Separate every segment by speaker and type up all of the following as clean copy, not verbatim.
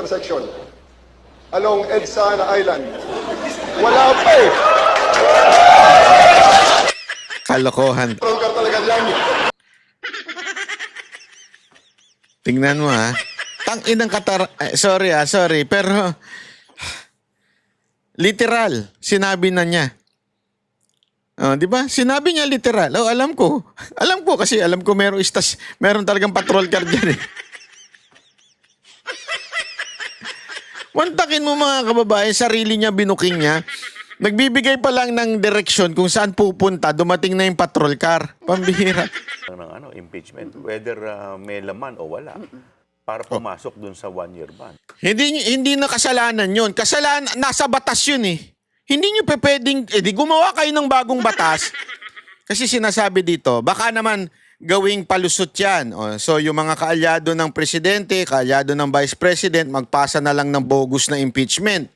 Speaker 1: intersection along EDSA Island. Wala pa eh.
Speaker 2: Kalokohan.
Speaker 1: Patrol car talaga dyan.
Speaker 2: Tingnan mo ha. Inang sorry, pero literal, sinabi na niya. Oh, 'di ba? Sinabi niya literal. Oh, alam ko. Alam ko kasi alam ko meron talagang patrol car diyan eh. Wantakin mo mga kababayan, sarili niya binuking niya. Nagbibigay pa lang ng direksyon kung saan pupunta, dumating na yung patrol car. Pambihira.
Speaker 3: Ng impeachment, whether may laman o wala, para pumasok dun sa 1-year ban.
Speaker 2: Hindi na kasalanan yun. Kasalanan, nasa batas yun eh. Hindi nyo pwedeng, gumawa kayo ng bagong batas. Kasi sinasabi dito, baka naman gawing palusot yan. So yung mga kaalyado ng presidente, kaalyado ng vice president, magpasa na lang ng bogus na impeachment.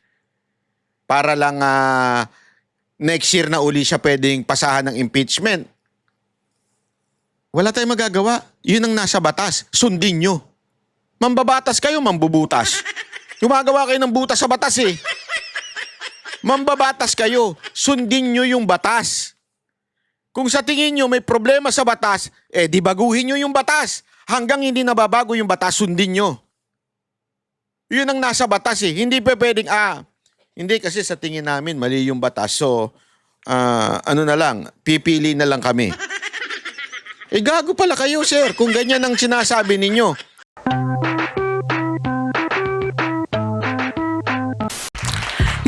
Speaker 2: Para lang next year na uli siya pwedeng pasahan ng impeachment. Wala tayong magagawa. Yun ang nasa batas. Sundin nyo. Mambabatas kayo, mambubutas. Gumagawa kayo ng butas sa batas eh. Mambabatas kayo. Sundin nyo yung batas. Kung sa tingin nyo may problema sa batas, di baguhin nyo yung batas. Hanggang hindi nababago yung batas, sundin nyo. Yun ang nasa batas eh. Hindi pa pwedeng, hindi kasi sa tingin namin mali yung batas. So, ano na lang, pipili na lang kami. Gago pala kayo, sir, kung ganyan ang sinasabi ninyo.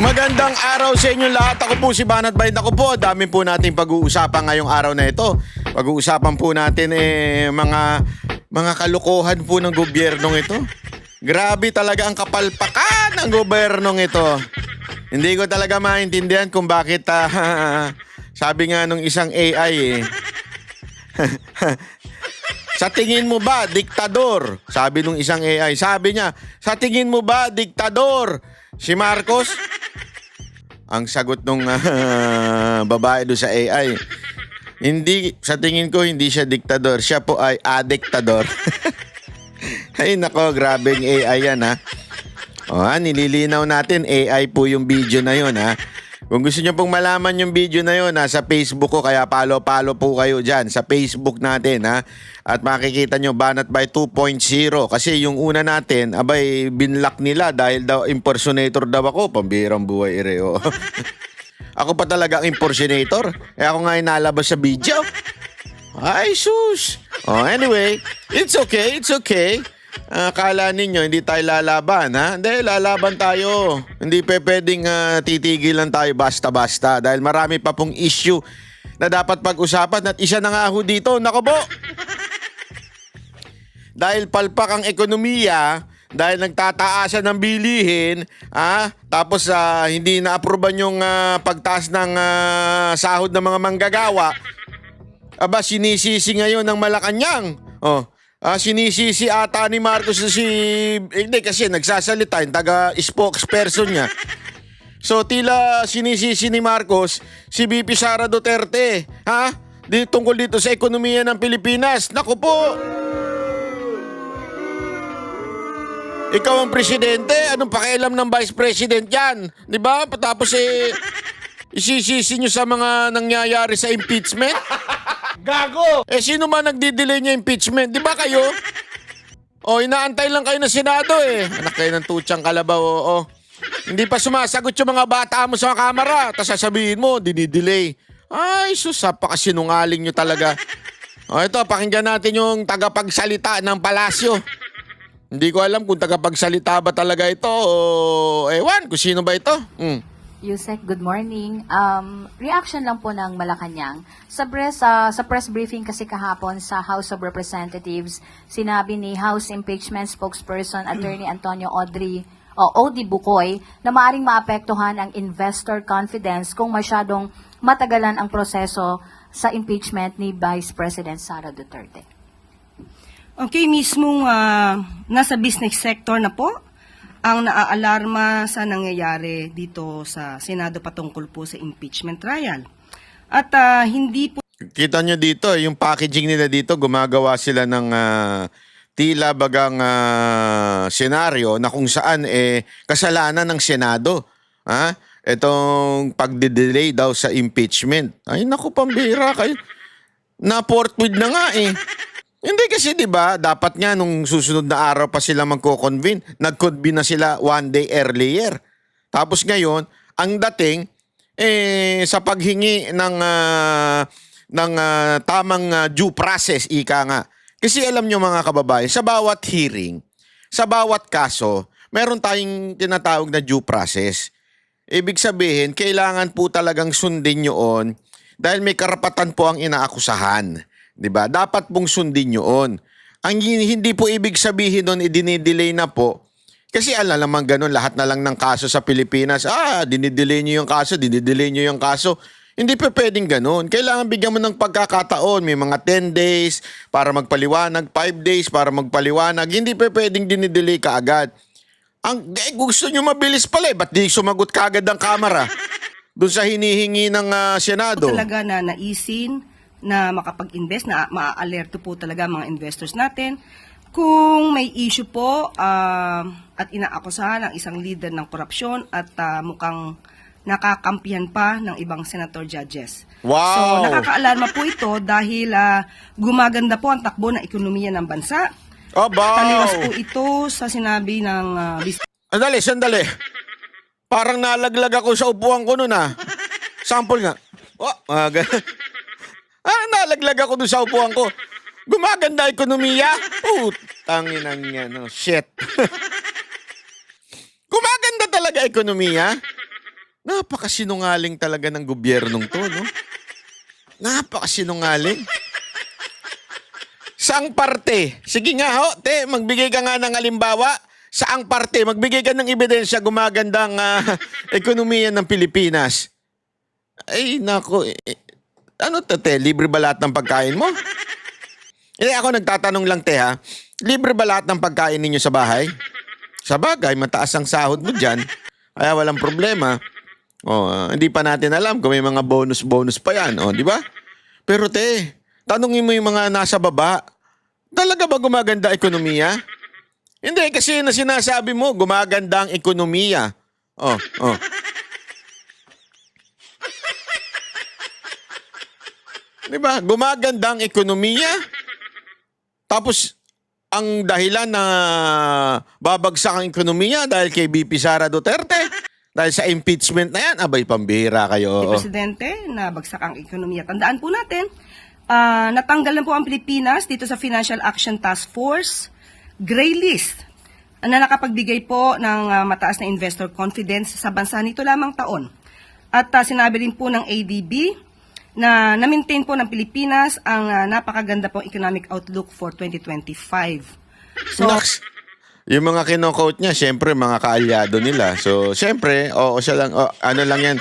Speaker 2: Magandang araw sa inyo lahat. Ako po si Banat Bayt. Ako po, dami po natin pag-uusapan ngayong araw na ito. Pag-uusapan po natin mga kalokohan po ng gobyernong ito. Grabe talaga ang kapalpakan ng gobyernong ito. Hindi ko talaga maintindihan kung bakit sabi nga nung isang AI sa tingin mo ba diktador? Sabi nung isang AI, sabi niya, sa tingin mo ba diktador si Marcos? Ang sagot nung babae doon sa AI, hindi, sa tingin ko hindi siya diktador, siya po ay adiktador. Ay nako, grabeng AI yan ha. Nililinaw natin, AI po yung video na yun ha. Kung gusto nyo pong malaman yung video na yun, sa Facebook ko, kaya follow po kayo dyan sa Facebook natin ha. At makikita nyo Banat by 2.0 kasi yung una natin, binlock nila dahil daw impersonator daw ako. Pambirang buhay ireo. Ako pa talaga ang impersonator. Ako nga inalabas sa video. Ay sus. Anyway, it's okay. Akala ninyo hindi tayo lalaban ha? Hindi, lalaban tayo. Hindi pwedeng titigil lang tayo basta-basta dahil marami pa pong issue na dapat pag-usapan at isa na nga ho dito, nako po. Dahil palpak ang ekonomiya, dahil nagtataasan ng bilihin, tapos hindi na-aproban yung pagtaas ng sahod ng mga manggagawa, sinisisi ngayon ng Malacanang. Sinisisi ata ni Marcos hindi kasi nagsasalita yung taga-spokesperson niya. So tila sinisisi ni Marcos si VP Sara Duterte, tungkol dito sa ekonomiya ng Pilipinas. Naku po! Ikaw ang presidente, anong pakialam ng vice president yan? Di ba? Tapos isisisi nyo sa mga nangyayari sa impeachment? Gago! Sino man nagdi-delay niya impeachment? Di ba kayo? Inaantay lang kayo ng Senado eh. Anak kayo ng tutsang kalabaw. Hindi pa sumasagot yung mga bata mo sa kamera. Tapos sasabihin mo, dinidelay. Ay, sus, napakasinungaling nyo talaga. Ito, pakinggan natin yung tagapagsalita ng palasyo. Hindi ko alam kung tagapagsalita ba talaga ito o ewan kung sino ba ito.
Speaker 4: Yusek, good morning. Reaction lang po ng Malacanang. Sa press briefing kasi kahapon sa House of Representatives, sinabi ni House Impeachment Spokesperson Attorney Antonio Odi Bukoy na maaring maapektuhan ang investor confidence kung masyadong matagalan ang proseso sa impeachment ni Vice President Sara Duterte.
Speaker 5: Okay, mismong nasa business sector na po ang naaalarma sa nangyayari dito sa Senado patungkol po sa impeachment trial. At hindi po...
Speaker 2: Kita nyo dito, yung packaging nila dito, gumagawa sila ng tila bagang senaryo na kung saan kasalanan ng Senado. Ha? Itong pagde-delay daw sa impeachment. Ay naku, pambihira kayo. Na forthwith na nga eh. Hindi kasi 'di ba, dapat nga nung susunod na araw pa sila magko-convene. Nag-convene na sila one day earlier. Tapos ngayon, ang dating sa paghingi ng tamang due process, ika nga. Kasi alam nyo mga kababayan, sa bawat hearing, sa bawat kaso, meron tayong tinatawag na due process. Ibig sabihin, kailangan po talagang sundin yun dahil may karapatan po ang inaakusahan. 'Di ba? Dapat pong sundin yun. Ang hindi po ibig sabihin nun, idinidelay na po. Kasi alam naman ganun, lahat na lang ng kaso sa Pilipinas, dinidelay nyo yung kaso, dinidelay nyo yung kaso. Hindi pa pwedeng ganun. Kailangan bigyan mo ng pagkakataon. May mga 10 days para magpaliwanag, 5 days para magpaliwanag. Hindi pa pwedeng dinidelay ka agad. Gusto nyo mabilis pala eh. Ba't di sumagot kagad ang kamera? Doon sa hinihingi ng Senado.
Speaker 5: Talaga na naisin na makapag-invest, na maa-alerto po talaga mga investors natin. Kung may issue po at inaakusahan ng isang leader ng korupsyon at mukhang nakakampihan pa ng ibang senator judges.
Speaker 2: Wow!
Speaker 5: So nakakaalarma po ito dahil gumaganda po ang takbo ng ekonomiya ng bansa. Taliwas po ito sa sinabi ng
Speaker 2: Sandali. Parang nalaglag ako sa upuan ko nun Sample nga. Nalaglag ako dun sa upuan ko. Gumaganda ekonomiya? Putangin ang yan. Shit. Gumaganda talaga ekonomiya? Napakasinungaling talaga ng gobyernong to, no? Napakasinungaling. Saang parte? Sige nga, te, magbigay ka nga ng halimbawa. Saang parte? Magbigay ka ng ebidensya gumagandang ekonomiya ng Pilipinas. Ay, nako. Ano to, te? Libre ba lahat ng pagkain mo? Hindi, ako nagtatanong lang, te, ha? Libre ba lahat ng pagkain ninyo sa bahay? Sa bagay, mataas ang sahod mo dyan. Kaya walang problema. Hindi pa natin alam kung may mga bonus pa yan. Di ba? Pero, te, tanungin mo yung mga nasa baba. Talaga ba gumaganda ekonomiya? Hindi, kasi na sinasabi mo, gumaganda ang ekonomiya. Di ba? Gumaganda ang ekonomiya. Tapos, ang dahilan na babagsak ang ekonomiya dahil kay BP Sara Duterte, dahil sa impeachment na yan, abay, pambihira kayo.
Speaker 5: Presidente na bagsak ang ekonomiya. Tandaan po natin, natanggal na po ang Pilipinas dito sa Financial Action Task Force Gray List na nakapagbigay po ng mataas na investor confidence sa bansa nito lamang taon. At sinabi rin po ng ADB na na-maintain po ng Pilipinas ang napakaganda pong economic outlook for 2025. So,
Speaker 2: yung mga kino-quote niya, syempre mga kaalyado nila. So, syempre, siya lang, ano lang yan,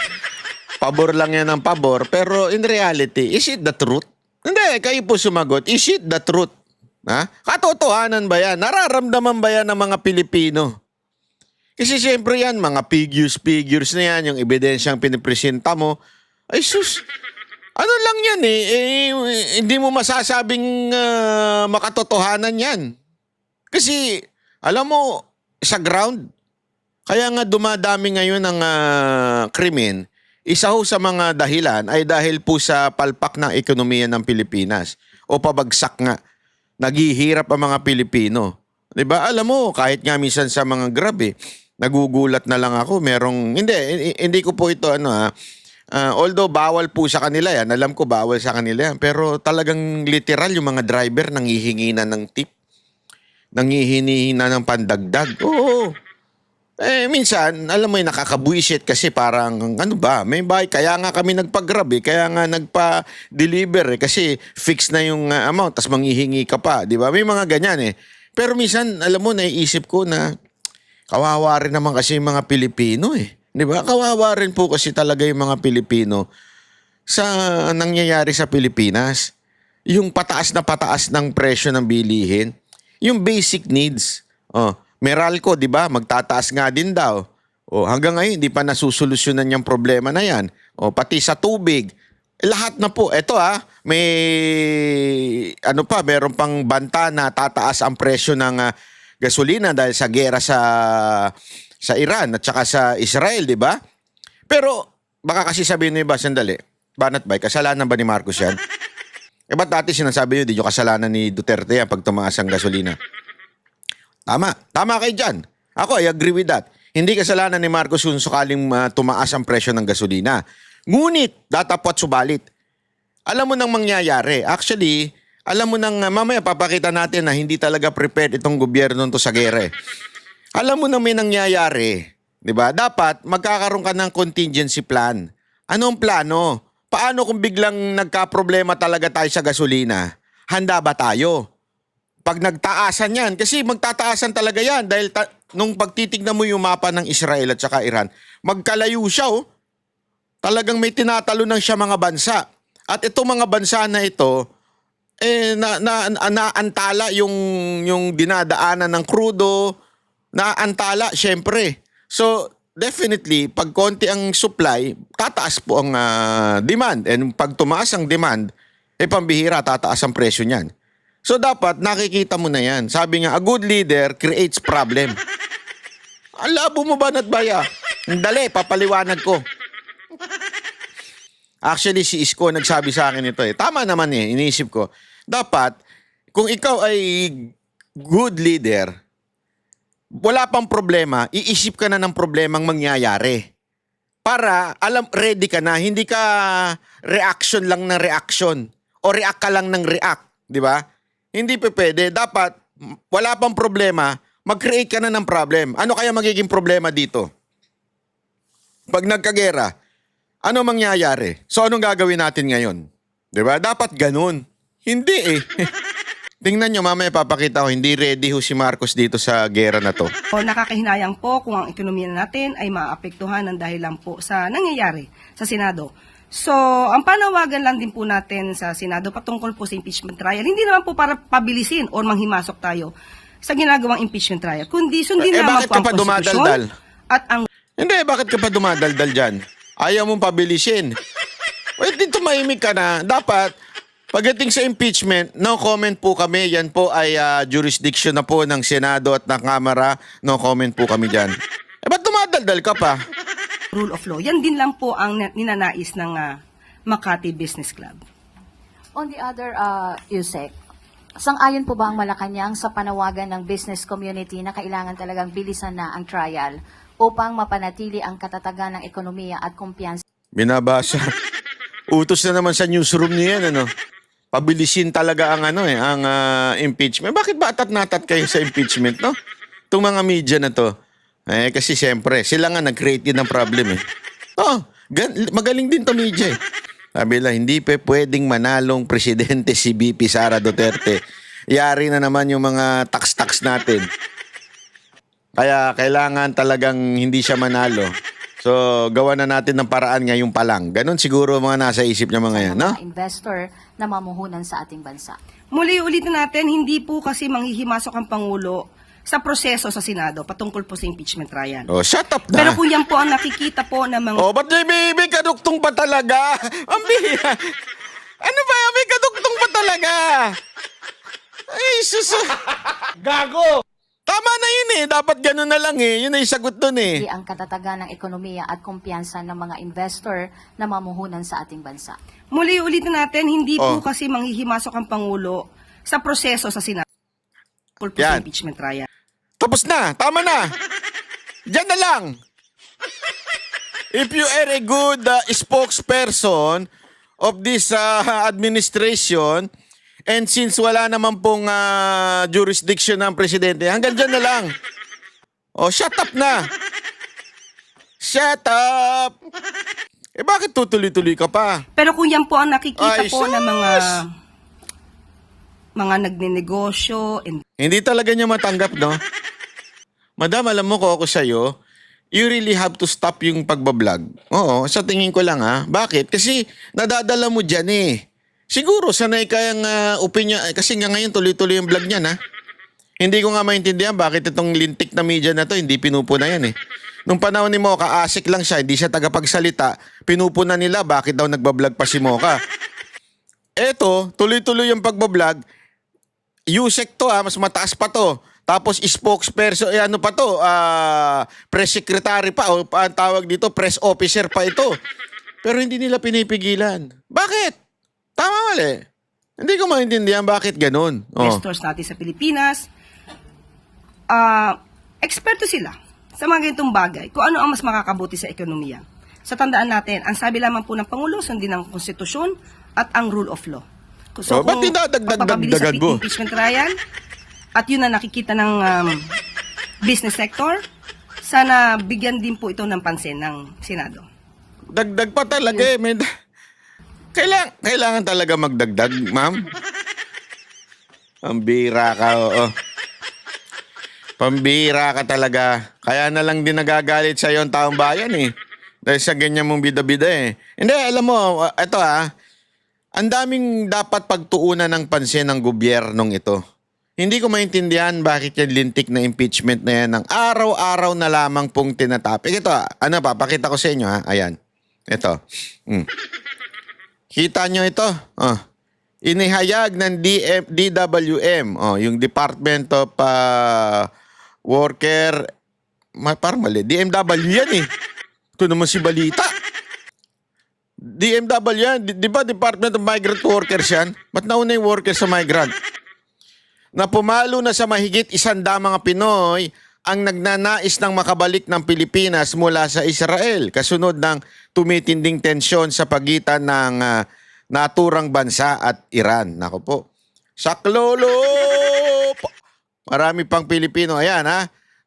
Speaker 2: pabor lang yan ng pabor. Pero in reality, is it the truth? Hindi, kayo po sumagot, is it the truth? Katotohanan ba yan? Nararamdaman ba yan ng mga Pilipino? Kasi syempre yan, mga figures na yan, yung ebidensyang pinipresenta mo, ay sus, ano lang yan hindi mo masasabing makatotohanan yan. Kasi, alam mo, sa ground, kaya nga dumadami ngayon ang krimen, isa ho sa mga dahilan ay dahil po sa palpak ng ekonomiya ng Pilipinas o pabagsak nga. Naghihirap ang mga Pilipino. 'Di ba? Alam mo, kahit nga minsan sa mga Grab nagugulat na lang ako, hindi ko po ito although bawal po sa kanila yan, alam ko bawal sa kanila yan, pero talagang literal yung mga driver nanghihingi na ng tip. Nanghihingi na ng pandagdag. Oo. Minsan, alam mo nakakabuisit kasi parang, may bahay. Kaya nga kami nagpag-grab kaya nga nagpa-deliver kasi fix na yung amount, tas manghihingi ka pa, di ba? May mga ganyan Pero minsan, alam mo, naiisip ko na kawawa rin naman kasi yung mga Pilipino di ba? Kawawa rin po kasi talaga yung mga Pilipino sa nangyayari sa Pilipinas. Yung pataas ng presyo ng bilihin, yung basic needs. Meralco, di ba? Magtataas nga din daw. Hanggang ngayon, hindi pa nasusolusyonan yung problema na yan. Pati sa tubig. Lahat na po. Ito may ano pa, meron pang banta na tataas ang presyo ng gasolina dahil sa giyera sa Iran at saka sa Israel, di ba? Pero baka kasi sabihin nyo iba, sandali, Banat Bay, kasalanan ba ni Marcos yan? Ba't dati sinasabi nyo, di nyo kasalanan ni Duterte yan pag tumaas ang gasolina? Tama kayo dyan. Ako, I agree with that. Hindi kasalanan ni Marcos kung sakaling tumaas ang presyo ng gasolina. Ngunit, datapot subalit. Alam mo nang mangyayari. Actually, alam mo nang mamaya papakita natin na hindi talaga prepared itong gobyerno to sa gere. Alam mo na may nangyayari. Diba? Dapat magkakaroon ka ng contingency plan. Ano ang plano? Paano kung biglang nagka-problema talaga tayo sa gasolina? Handa ba tayo? Pag nagtaasan yan, kasi magtataasan talaga yan dahil nung pagtitignan mo yung mapa ng Israel at saka Iran, magkalayo siya Talagang may tinatalo ng siya mga bansa. At itong mga bansa na ito, naantala yung dinadaanan ng krudo, naantala syempre. So, definitely, pag konti ang supply, tataas po ang demand. And pag tumaas ang demand, pambihira, tataas ang presyo niyan. So, dapat nakikita mo na yan. Sabi nga, a good leader creates problem. Ang labo mo ba, Natbaya? Dali, papaliwanag ko. Actually, si Isko nagsabi sa akin ito Tama naman iniisip ko. Dapat, kung ikaw ay good leader, wala pang problema, iisip ka na ng problemang mangyayari. Para, ready ka na. Hindi ka reaction lang ng reaction. O react ka lang ng react. Di ba? Hindi pwede. Dapat, wala pang problema, mag-create ka na ng problem. Ano kaya magiging problema dito? Pag nagkagera, ano mangyayari? So, anong gagawin natin ngayon? Di ba? Dapat ganun. Hindi Tingnan nyo, mamaya papakita ko, hindi ready si Marcos dito sa gera na to.
Speaker 5: Nakakahinayang po kung ang ekonomiya natin ay maapektuhan ng dahilan po sa nangyayari sa Senado. So, ang panawagan lang din po natin sa Senado patungkol po sa impeachment trial, hindi naman po para pabilisin o manghimasok tayo sa ginagawang impeachment trial, kundi sundin naman
Speaker 2: bakit
Speaker 5: po
Speaker 2: ka
Speaker 5: ang
Speaker 2: pa dumadaldal?
Speaker 5: konstitusyon at ang...
Speaker 2: Hindi, bakit ka pa dumadaldal dyan? Ayaw mong pabilisin. Wait, dito maimik ka na. Dapat, pagdating sa impeachment, no comment po kami. Yan po ay jurisdiction na po ng Senado at ng Kamara. No comment po kami dyan. Ba't dumadaldal ka pa?
Speaker 5: rule of law. Yan din lang po ang ninanais ng Makati Business Club.
Speaker 4: On the other, Yusek, sang-ayon po ba ang Malacanang sa panawagan ng business community na kailangan talagang bilisan na ang trial upang mapanatili ang katatagan ng ekonomiya at kumpiyansa?
Speaker 2: Binabasa. Utos na naman sa newsroom niyo yan, Pabilisin talaga ang ang impeachment. Bakit ba atat-natat kayo sa impeachment, no? Itong mga media na to. Kasi siyempre, sila nga nag-create din ng problem, magaling din to media, Sabi lang, hindi pwedeng manalong presidente si BP Sara Duterte. Yari na naman yung mga tax-tax natin. Kaya kailangan talagang hindi siya manalo. So, gawa na natin ng paraan ngayon pa lang. Ganon siguro mga nasa isip niya mga yan, no?
Speaker 4: Mga investor na mamuhunan sa ating bansa.
Speaker 5: Muli ulitin natin, hindi po kasi manghihimasok ang Pangulo sa proseso sa Senado patungkol po sa impeachment trial.
Speaker 2: Oh, shut up na.
Speaker 5: Pero kung yan po ang nakikita po ng mga...
Speaker 2: Oh, ba't may kaduktong pa talaga? Ang biya. Ano ba? May kaduktong pa talaga? Ay, sus.
Speaker 3: Gago!
Speaker 2: Tama na yun Dapat ganun na lang Yun ay sagot dun
Speaker 4: Ang katatagan ng ekonomiya at kumpiyansa ng mga investor na mamuhunan sa ating bansa.
Speaker 5: Muli ulitin natin, hindi
Speaker 2: Oh.
Speaker 5: po kasi manghihimasok ang Pangulo sa proseso sa Senado patungkol po sa
Speaker 2: Yan.
Speaker 5: impeachment trial.
Speaker 2: Tapos na. Tama na. Diyan na lang. If you are a good spokesperson of this administration, and since wala naman pong jurisdiction ng presidente, hanggang dyan na lang. Oh, shut up na. Shut up. Bakit tutuloy-tuloy ka pa?
Speaker 5: Pero kung yan po ang nakikita
Speaker 2: Ay,
Speaker 5: po ng
Speaker 2: sus!
Speaker 5: mga nagnenegosyo,
Speaker 2: Hindi talaga niya matanggap, no? Madam, alam mo ko ako sa'yo, you really have to stop yung pagbablog. Oo, sa tingin ko lang Bakit? Kasi nadadala mo dyan Siguro, sanay kayang opinion. Kasi nga ngayon, tuloy-tuloy yung vlog niyan, Hindi ko nga maintindihan bakit itong lintik na media na to, hindi pinupo na yan, Nung panahon ni Mocha, asik lang siya, hindi siya tagapagsalita. Pinupunan nila bakit daw nagbablog pa si Mocha. Eto, tuloy-tuloy yung pagbablog. Yusek to mas mataas pa to. Tapos spokesperson, ano pa to, press secretary pa, o ang tawag dito, press officer pa ito. Pero hindi nila pinipigilan. Bakit? Tama mali. Hindi ko maintindihan bakit ganun.
Speaker 5: Investors natin sa Pilipinas, eksperto sila sa mga ganitong bagay, kung ano ang mas makakabuti sa ekonomiya. Sa tandaan natin, ang sabi lamang po ng Pangulo, sundin ang konstitusyon at ang rule of law. So,
Speaker 2: ba't dinadagdag
Speaker 5: sa
Speaker 2: mo?
Speaker 5: impeachment trial, at yun na nakikita ng business sector, sana bigyan din po ito ng pansin ng Senado.
Speaker 2: Dagdag pa talaga eh. Kailangan talaga magdagdag, ma'am. Pambira ka, oo. Pambira ka talaga. Kaya na lang din nagagalit sa ang taong bayan eh. Dahil sa ganyan mong bida-bida eh. Hindi, alam mo, ito ang daming dapat pagtuunan ng pansin ng gobyernong ito. Hindi ko maintindihan bakit yung lintik na impeachment na yan ng araw-araw na lamang pong tinatapik. Ito, pakita ko sa inyo Ayan. Ito. Kita nyo ito? Inihayag ng DWM, yung Department of Worker, parang mali, DMW yan eh. Ito naman si Balita. DMW yan, di ba Department of Migrant Workers yan? Ba't nauna yung workers sa migrant? Na pumalo na sa mahigit 100 mga Pinoy ang nagnanais ng makabalik ng Pilipinas mula sa Israel kasunod ng tumitinding tensyon sa pagitan ng naturang bansa at Iran. Nako po. Saklolo! Marami pang Pilipino. Ayan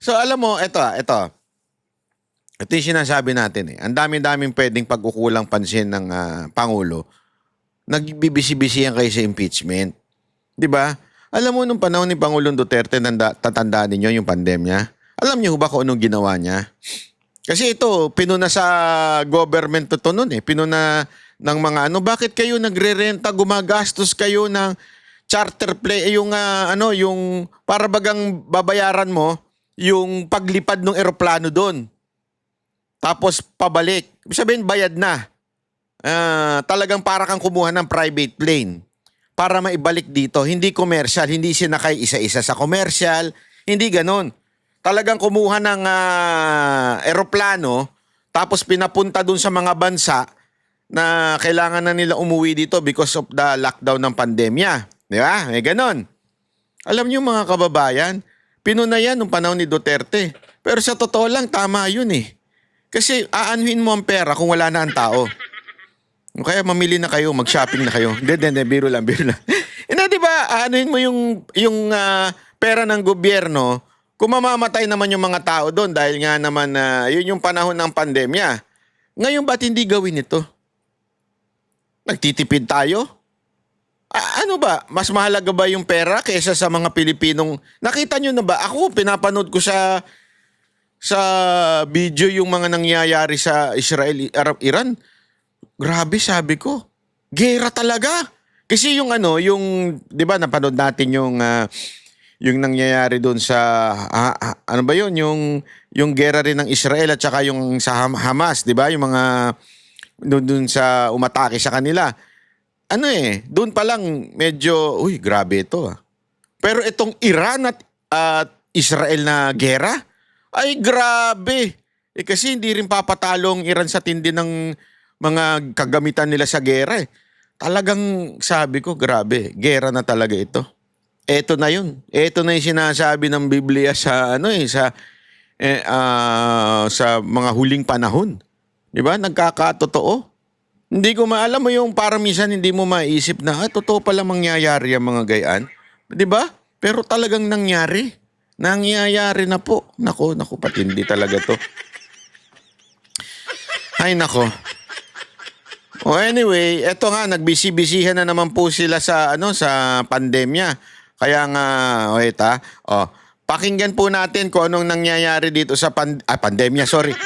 Speaker 2: So alam mo, ito. Ito yung sinasabi natin eh. Ang dami-daming pwedeng pagkukulang pansin ng Pangulo. Nagbibisi-bisihan kayo sa impeachment. Di ba? Alam mo, nung panahon ni Pangulong Duterte, tatandaan ninyo yung pandemya. Alam niyo ba kung anong ginawa niya? Kasi ito, pinuna sa government to noon eh. Pinuna ng mga bakit kayo nagre-renta, gumagastos kayo ng charter plane, yung para bagang babayaran mo yung paglipad ng eroplano doon. Tapos pabalik. Ibig sabihin, bayad na. Talagang para kang kumuha ng private plane para maibalik dito. Hindi commercial, hindi sinakay isa-isa sa commercial, hindi ganon. Talagang kumuha ng eroplano, tapos pinapunta dun sa mga bansa na kailangan na nila umuwi dito because of the lockdown ng pandemya. Di ba? May ganon. Alam niyo mga kababayan, pinuna yan nung panahon ni Duterte. Pero sa totoo lang, tama yun eh. Kasi aanuhin mo ang pera kung wala na ang tao. Kaya mamili na kayo, mag-shopping na kayo. Hindi, biro lang. Di ba, aanuhin mo yung pera ng gobyerno, kung mamamatay naman yung mga tao doon dahil nga naman yun yung panahon ng pandemya. Ngayon ba't hindi gawin ito? Nagtitipid tayo? Ano ba? Mas mahalaga ba yung pera kaysa sa mga Pilipinong... Nakita nyo na ba? Ako, pinapanood ko sa video yung mga nangyayari sa Israel, Iran. Grabe, sabi ko. Gera talaga. Kasi yung 'di ba napanood natin yung nangyayari doon sa ano ba yun, yung gera rin ng Israel at saka yung sa Hamas, 'di ba? Yung mga doon sa umatake sa kanila. Doon pa lang medyo, grabe ito. Pero itong Iran at Israel na gera, ay grabe. Kasi hindi rin papatalong Iran sa tindi ng mga kagamitan nila sa gera eh. Talagang sabi ko, grabe, gera na talaga ito. Ito na yun. Ito na yung sinasabi ng Biblia sa sa mga huling panahon. 'Di ba? Nagkakatotoo. Hindi ko maalam mo yung para minsan hindi mo maisip na totoo pala mangyayari ang mga gayaan. 'Di ba? Pero talagang nangyari. Nangyayari na po. Nako, patindi talaga to. Ay nako. Anyway, eto nga, nagbisi-bisihan na naman po sila sa pandemya. Kaya nga, wait pakinggan po natin kung anong nangyayari dito sa pandemya, sorry.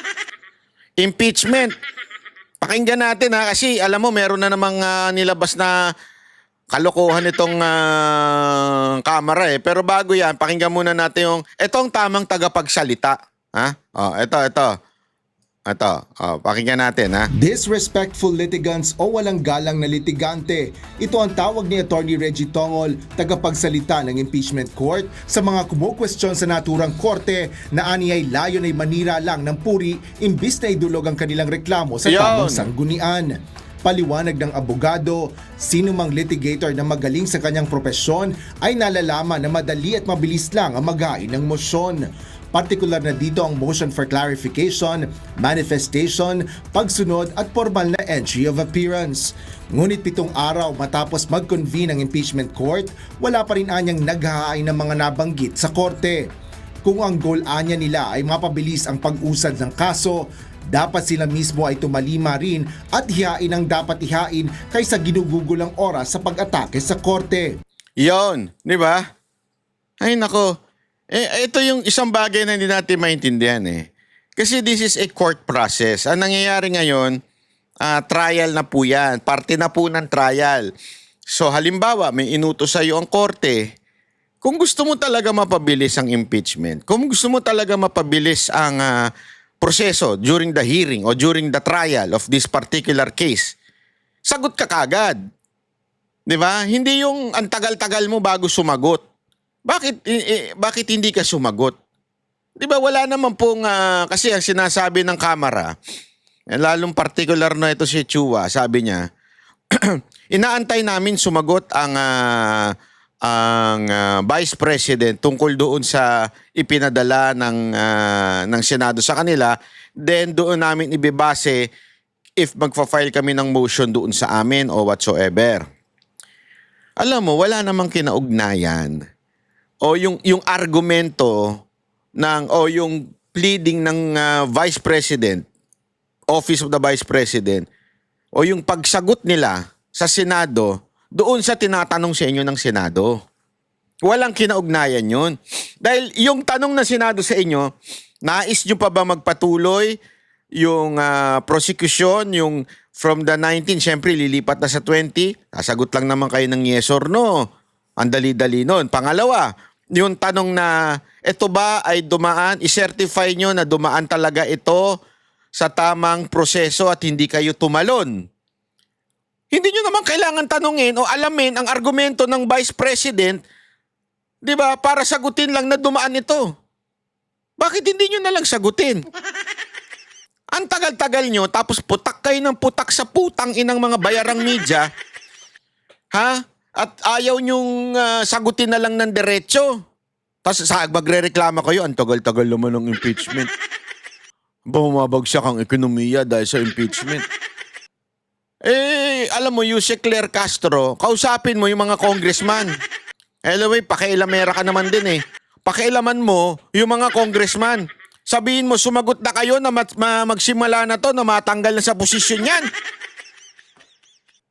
Speaker 2: Impeachment. Pakinggan natin kasi alam mo, meron na namang nilabas na kalokohan itong kamera eh. Pero bago yan, pakinggan muna natin etong tamang tagapagsalita Ha? Oh, ito. Ito, pakinggan natin, ha?
Speaker 6: Disrespectful litigants o walang galang na litigante. Ito ang tawag ni Attorney Reggie Tongol, tagapagsalita ng impeachment court sa mga kumukwestiyon sa naturang korte na aniyay layon ay manira lang ng puri imbis na idulog ang kanilang reklamo sa
Speaker 2: Yun.
Speaker 6: tamang sanggunian. Paliwanag ng abogado, sino mang litigator na magaling sa kanyang propesyon ay nalalaman na madali at mabilis lang ang maghain ng mosyon. Partikular na dito ang motion for clarification, manifestation, pagsunod at formal na entry of appearance. Ngunit 7 araw matapos mag-convene ang impeachment court, wala pa rin anyang naghahain ng mga nabanggit sa korte. Kung ang goal anya nila ay mapabilis ang pag-usad ng kaso, dapat sila mismo ay tumalima rin at hihain ang dapat ihain kaysa ginugugulang oras sa pag-atake sa korte.
Speaker 2: Yon, di ba? Ay, nako. Ito yung isang bagay na hindi natin maintindihan eh. Kasi this is a court process. Ang nangyayari ngayon, trial na po yan. Parte na po ng trial. So halimbawa, may inutos sa'yo ang korte. Kung gusto mo talaga mapabilis ang impeachment, kung gusto mo talaga mapabilis ang proseso during the hearing o during the trial of this particular case, sagot ka kagad. Di ba? Hindi yung ang tagal-tagal mo bago sumagot. Bakit hindi ka sumagot? 'Di ba wala naman pong kasi ang sinasabi ng Kamara, lalong particular na ito si Chua, sabi niya, inaantay namin sumagot ang Vice President tungkol doon sa ipinadala ng Senado sa kanila, then doon namin ibibase if magfa-file kami ng motion doon sa amin o whatsoever. Alam mo, wala namang kinaugnayan. O yung argumento yung pleading ng Vice President, Office of the Vice President, o yung pagsagot nila sa Senado doon sa tinatanong sa inyo ng Senado. Walang kinaugnayan yun. Dahil yung tanong ng Senado sa inyo, nais nyo pa ba magpatuloy yung prosecution, yung from the 19, syempre lilipat na sa 20, sasagot lang naman kayo ng yes or no. Ang dali-dali nun. Pangalawa, yung tanong na ito ba ay dumaan, i-certify nyo na dumaan talaga ito sa tamang proseso at hindi kayo tumalon. Hindi nyo naman kailangan tanungin o alamin ang argumento ng Vice President, di ba, para sagutin lang na dumaan ito. Bakit hindi nyo na lang sagutin? Ang tagal-tagal nyo, tapos putak kayo ng putak sa putang inang mga bayarang media, ha? At ayaw nyong sagutin na lang ng diretso. Tapos magre-reklama kayo, ang tagal-tagal naman ng impeachment. Bumabagsak ang ekonomiya dahil sa impeachment. Alam mo, Yusek Claire Castro, kausapin mo yung mga congressman. Anyway, pakialamera ka naman din eh. Pakialaman mo yung mga congressman. Sabihin mo, sumagot na kayo na magsimula na to, na matanggal na sa posisyon yan.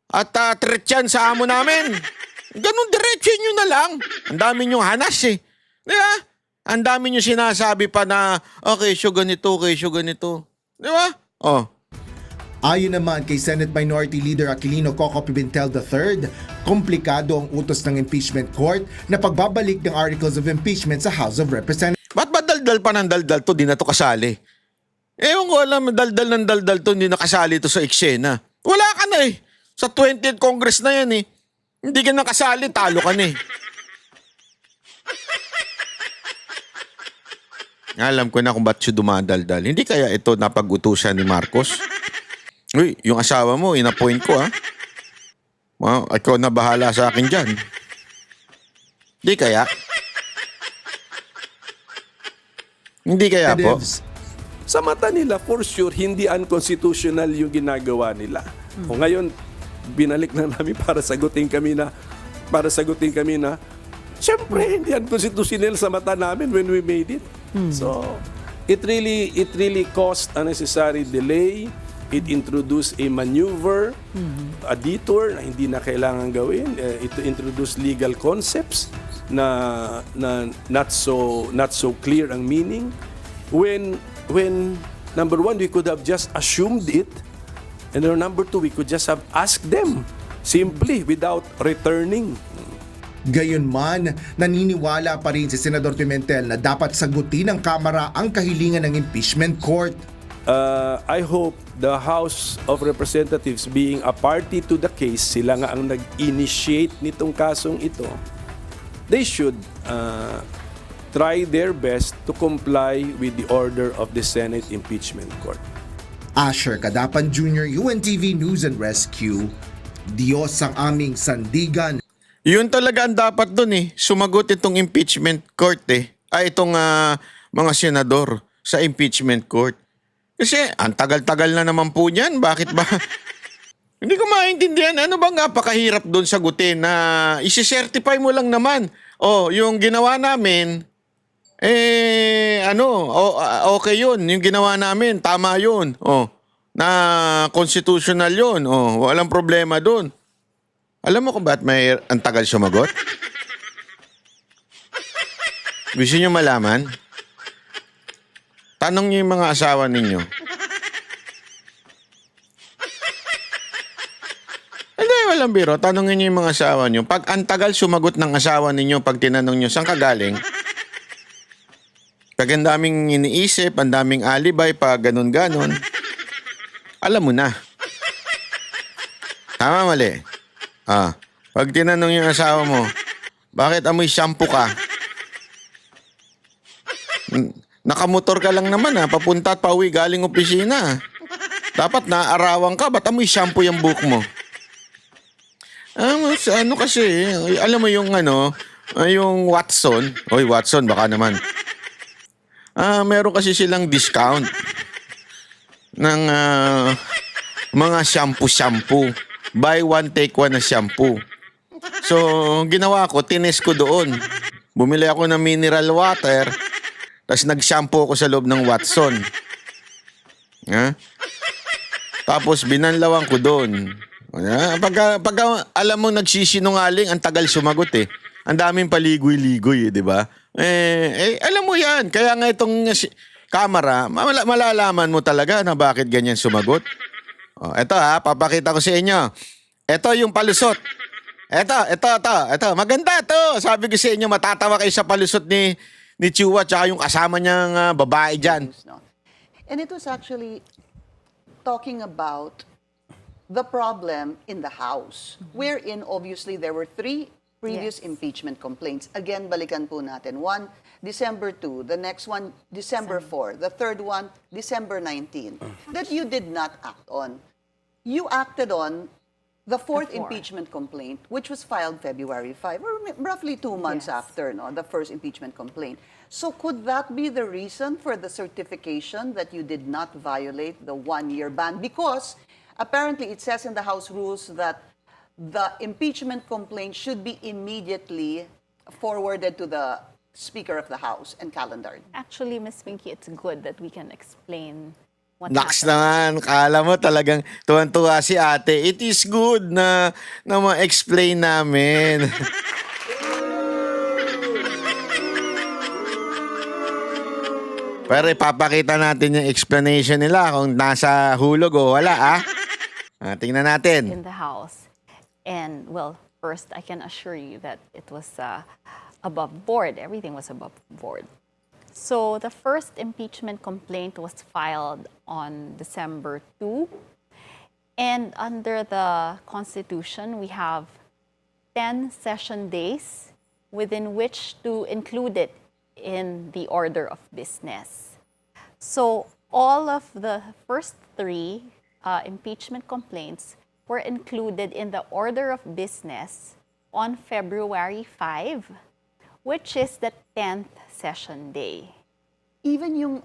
Speaker 2: At threat yan sa amo namin. Ganun diretso nyo na lang. Ang dami nyo hanas eh. Di ba? Ang dami nyo sinasabi pa na, okay, so ganito. Di ba? Oh.
Speaker 6: Ayon naman kay Senate Minority Leader Aquilino Coco Pimentel III, komplikado ang utos ng impeachment court na pagbabalik ng articles of impeachment sa House of Representatives.
Speaker 2: Ba't ba daldal pa ng daldal to, di na to kasali? Ewan ko alam, daldal ng daldal to, hindi nakasali to sa eksena. Wala ka na eh. Sa 20th Congress na yan eh. Hindi ka nakasali, talo ka na eh. Alam ko na kung ba't siya dumadaldal. Hindi kaya ito napag-utusan ni Marcos? Uy, yung asawa mo, inapoint ko ha. Ikaw na bahala sa akin dyan. Hindi kaya? Hindi kaya po?
Speaker 7: Sa mata nila, for sure, hindi unconstitutional yung ginagawa nila. O ngayon, binalik na namin para sagutin kami na, syempre, hindi unconstitutional sa mata namin when we made it. So, it really caused unnecessary delay. It introduced a maneuver, a detour na hindi na kailangan gawin. It introduced legal concepts na not so clear ang meaning. When number one, we could have just assumed it, and then number two, we could just have asked them simply without returning.
Speaker 6: Gayunman, naniniwala pa rin si Senador Pimentel na dapat sagutin ng Kamara ang kahilingan ng impeachment court.
Speaker 7: I hope the House of Representatives being a party to the case, sila nga ang nag-initiate nitong kasong ito, they should try their best to comply with the order of the Senate Impeachment Court.
Speaker 6: Asher Kadapan Jr., UNTV News and Rescue. Diyos ang aming sandigan.
Speaker 2: Yun talaga ang dapat dun sumagot itong impeachment court itong mga senador sa impeachment court. Kasi ang tagal-tagal na naman po niyan. Bakit ba? Hindi ko maintindihan. Ano bang napakahirap doon sagutin na isi-certify mo lang naman. Yung ginawa namin, okay yun. Yung ginawa namin, tama yun. Na constitutional yun. Walang problema doon. Alam mo kung ba't ang tagal sumagot? Gusto nyo malaman? Tanong niyo yung mga asawa ninyo. Hindi, walang biro. Tanongin niyo yung mga asawa niyo. Pag ang tagal sumagot ng asawa ninyo, pag tinanong niyo, saan ka galing? Pag ang daming iniisip, ang daming alibay, pag ganun-ganon, alam mo na. Tama, mali. Pag tinanong yung asawa mo, bakit amoy shampoo ka? Nakamotor ka lang naman papunta at pauwi galing opisina. Dapat naaarawan ka, ba't amoy shampoo yung buhok mo? Ano kasi, alam mo yung yung Watson. Oy, Watson, baka naman. Meron kasi silang discount ng mga shampoo. Buy one, take one na shampoo. So, ginawa ko, tines ko doon. Bumili ako ng mineral water, tapos nag-shampoo ako sa loob ng Watson. Tapos binanlawan ko doon. Pag alam mo nagsisinungaling, ang tagal sumagot Ang daming paligoy-ligoy, di ba? Alam mo yan. Kaya nga itong kamera, malalaman mo talaga na bakit ganyan sumagot. Ito papakita ko sa inyo. Ito yung palusot. Ito. Maganda to. Sabi ko sa inyo, matatawa kayo sa palusot ni Chua tsaka yung kasama niyang babae dyan.
Speaker 8: And it was actually talking about the problem in the House, wherein obviously there were 3 previous impeachment complaints. Again, balikan po natin. One, December 2. The next one, December 4. The third one, December 19. That you did not act on. You acted on the fourth impeachment complaint, which was filed February 5, or roughly 2 months after the first impeachment complaint. So could that be the reason for the certification that you did not violate the 1-year ban? Because apparently it says in the House rules that the impeachment complaint should be immediately forwarded to the Speaker of the House and calendared.
Speaker 9: Actually, Ms. Pinky, it's good that we can explain what
Speaker 2: Naks naman,
Speaker 9: happened.
Speaker 2: kala mo talagang tuwan-tuwa si ate. It is good na ma-explain namin. Pero ipapakita natin yung explanation nila kung nasa hulog o wala tingnan natin.
Speaker 9: In the House. And, well, first, I can assure you that it was above board. Everything was above board. So the first impeachment complaint was filed on December 2. And under the Constitution, we have 10 session days within which to include it in the order of business. So all of the first 3 impeachment complaints were included in the order of business on February 5, which is the 10th session day.
Speaker 8: Even yung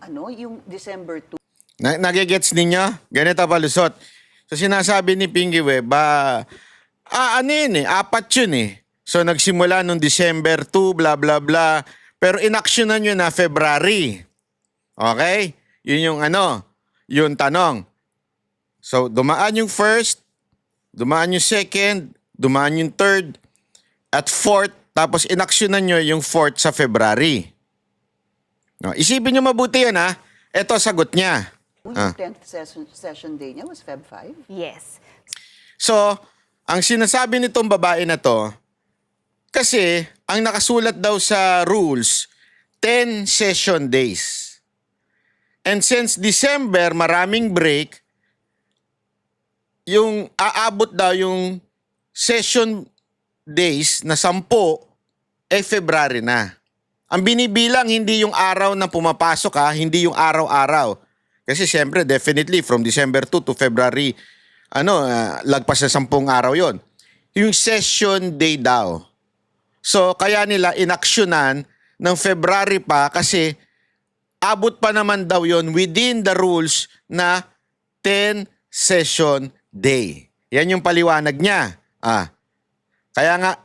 Speaker 8: December 2.
Speaker 2: Nagigets ninyo? Ganito palusot. So sinasabi ni Pinky Web, apat yun So nagsimula nung December 2, bla bla bla. Pero inaksyonan nyo na February. Okay? Yun yung yung tanong. So dumaan yung first, dumaan yung second, dumaan yung third, at fourth, tapos inaksyonan nyo yung fourth sa February. No, isipin nyo mabuti yun Ito sagot niya.
Speaker 8: Yung 10th session day niya was Feb 5?
Speaker 9: Yes.
Speaker 2: So, ang sinasabi nitong babae na to, Kasi, ang nakasulat daw sa rules, 10 session days. And since December, maraming break, yung aabot daw yung session days na 10, February na. Ang binibilang, hindi yung araw na pumapasok hindi yung araw-araw. Kasi siyempre, definitely, from December 2 to February, lagpas na 10 araw yon. Yung session day daw. So, kaya nila inaksyonan ng February pa kasi abot pa naman daw yon within the rules na 10 session day. Yan yung paliwanag niya. Kaya nga,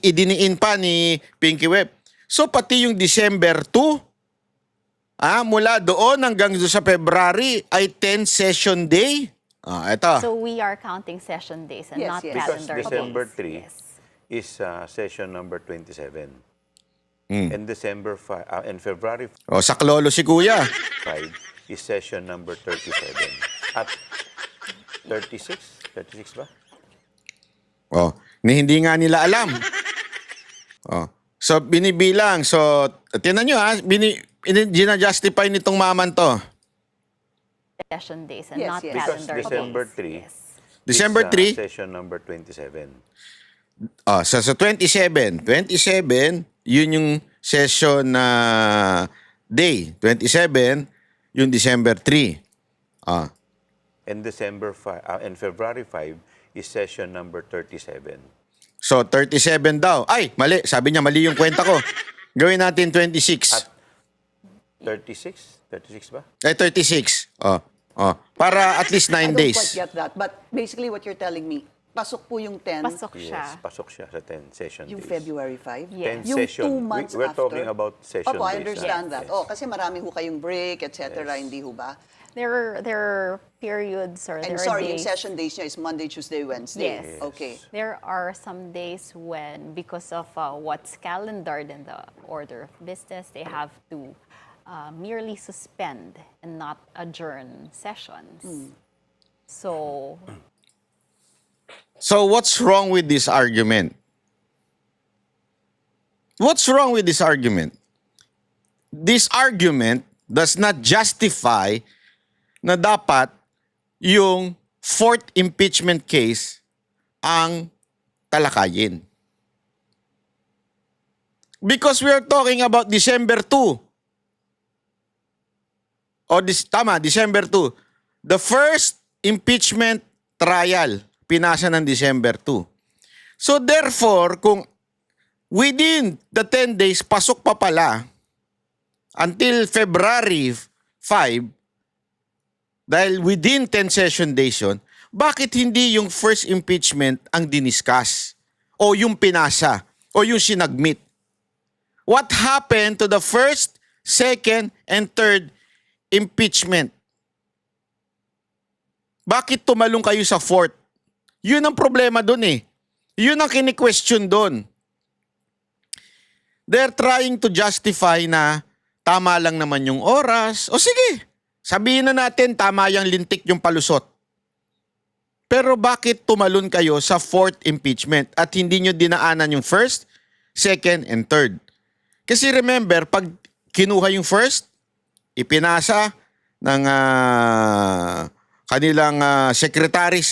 Speaker 2: idiniin pa ni Pinky Web. So, pati yung December 2, mula doon hanggang sa February ay 10 session day. Ito.
Speaker 9: So we are counting session days and
Speaker 8: Yes,
Speaker 9: not
Speaker 8: yes.
Speaker 3: Because
Speaker 9: calendar
Speaker 3: December
Speaker 9: days.
Speaker 3: 3
Speaker 9: Yes.
Speaker 3: is session number 27. And December 5 and February
Speaker 2: Saklolo si Kuya.
Speaker 3: 5 is session number 37. At 36? 36 ba?
Speaker 2: Hindi nga nila alam. So, binibilang. So, tinan nyo gina-justify nitong maman to.
Speaker 9: Session days and
Speaker 8: Yes,
Speaker 9: not
Speaker 8: yes.
Speaker 3: Because
Speaker 9: calendar
Speaker 3: December
Speaker 9: days.
Speaker 3: 3
Speaker 9: Yes.
Speaker 2: December
Speaker 3: is
Speaker 2: 3?
Speaker 3: session number 27.
Speaker 2: Sa 27, yun yung session na day. 27, yung December 3.
Speaker 3: And December 5 and February 5 is session number 37.
Speaker 2: So, 37 daw. Ay, mali. Sabi niya, mali yung kwenta ko. Gawin natin 26.
Speaker 3: 36? 36 ba?
Speaker 2: 36. Para at least 9
Speaker 8: I don't
Speaker 2: days.
Speaker 8: quite get that. But basically what you're telling me, pasok po yung 10,
Speaker 9: Pasok siya.
Speaker 3: Yes, pasok siya sa 10 session
Speaker 8: yung
Speaker 3: days.
Speaker 8: February 5.
Speaker 9: Yes.
Speaker 3: 10
Speaker 8: Yung
Speaker 3: session.
Speaker 8: 2 months
Speaker 3: We're
Speaker 8: after.
Speaker 3: talking about session
Speaker 8: Opo, I
Speaker 3: days.
Speaker 8: understand that.
Speaker 3: Yes.
Speaker 8: Kasi marami ho kayong break, etc.
Speaker 3: Yes.
Speaker 8: Hindi ho ba?
Speaker 9: There are periods or
Speaker 8: And
Speaker 9: there are
Speaker 8: sorry, yung
Speaker 9: days.
Speaker 8: session days niya is Monday, Tuesday, Wednesday.
Speaker 9: Yes.
Speaker 8: Okay.
Speaker 9: There are some days when, because of what's calendared in the order of business, they have to merely suspend and not adjourn sessions. So,
Speaker 2: So, what's wrong with this argument? What's wrong with this argument? This argument does not justify na dapat yung fourth impeachment case ang talakayin. Because we are talking about December 2. December 2. The first impeachment trial, pinasa ng December 2. So therefore, kung within the 10 days, pasok pa pala, until February 5, dahil within 10 session days yun, bakit hindi yung first impeachment ang diniscuss? O yung pinasa? O yung sinagmit? What happened to the first, second, and third impeachment? Bakit tumalong kayo sa fourth? Yun ang problema dun eh. Yun ang kini-question dun. They're trying to justify na tama lang naman yung oras. O sige, sabihin na natin tama yung lintik yung palusot. Pero bakit tumalon kayo sa fourth impeachment at hindi nyo dinaanan yung first, second, and third? Kasi remember, pag kinuha yung first, ipinasa ng kanilang secretary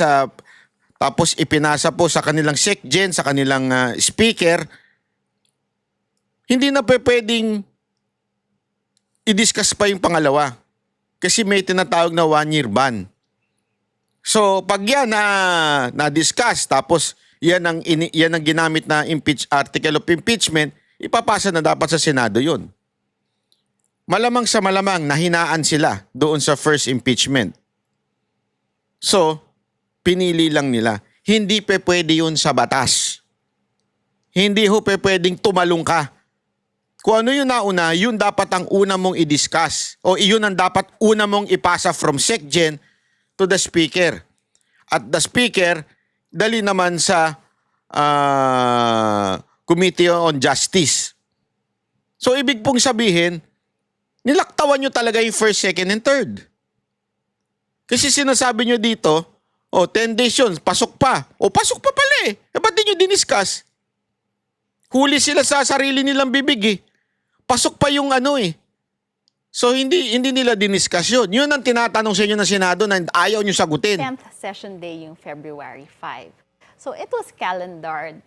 Speaker 2: tapos ipinasa po sa kanilang SecGen, sa kanilang speaker, hindi na pwedeng i-discuss pa yung pangalawa. Kasi may tinatawag na 1-year ban. So, pag yan na-discuss, tapos yan ang ginamit na article of impeachment, ipapasa na dapat sa Senado yun. Malamang sa malamang, nahinaan sila doon sa first impeachment. So, pinili lang nila. Hindi pwede yun sa batas. Hindi pwedeng tumalong ka. Kung ano yung nauna, yun dapat ang una mong i-discuss. O yun ang dapat una mong ipasa from SecGen to the Speaker. At the Speaker, dali naman sa Committee on Justice. So, ibig pong sabihin, nilaktawan nyo talaga yung first, second, and third. Kasi sinasabi nyo dito, 10 days yun, pasok pa. Pasok pa pala eh. Ba't di nyo diniscuss? Huli sila sa sarili nilang bibig eh. Pasok pa yung ano eh. So hindi nila diniscuss yun. Yun ang tinatanong sa inyo ng Senado na ayaw nyo sagutin.
Speaker 9: 10th session day yung February 5. So it was calendared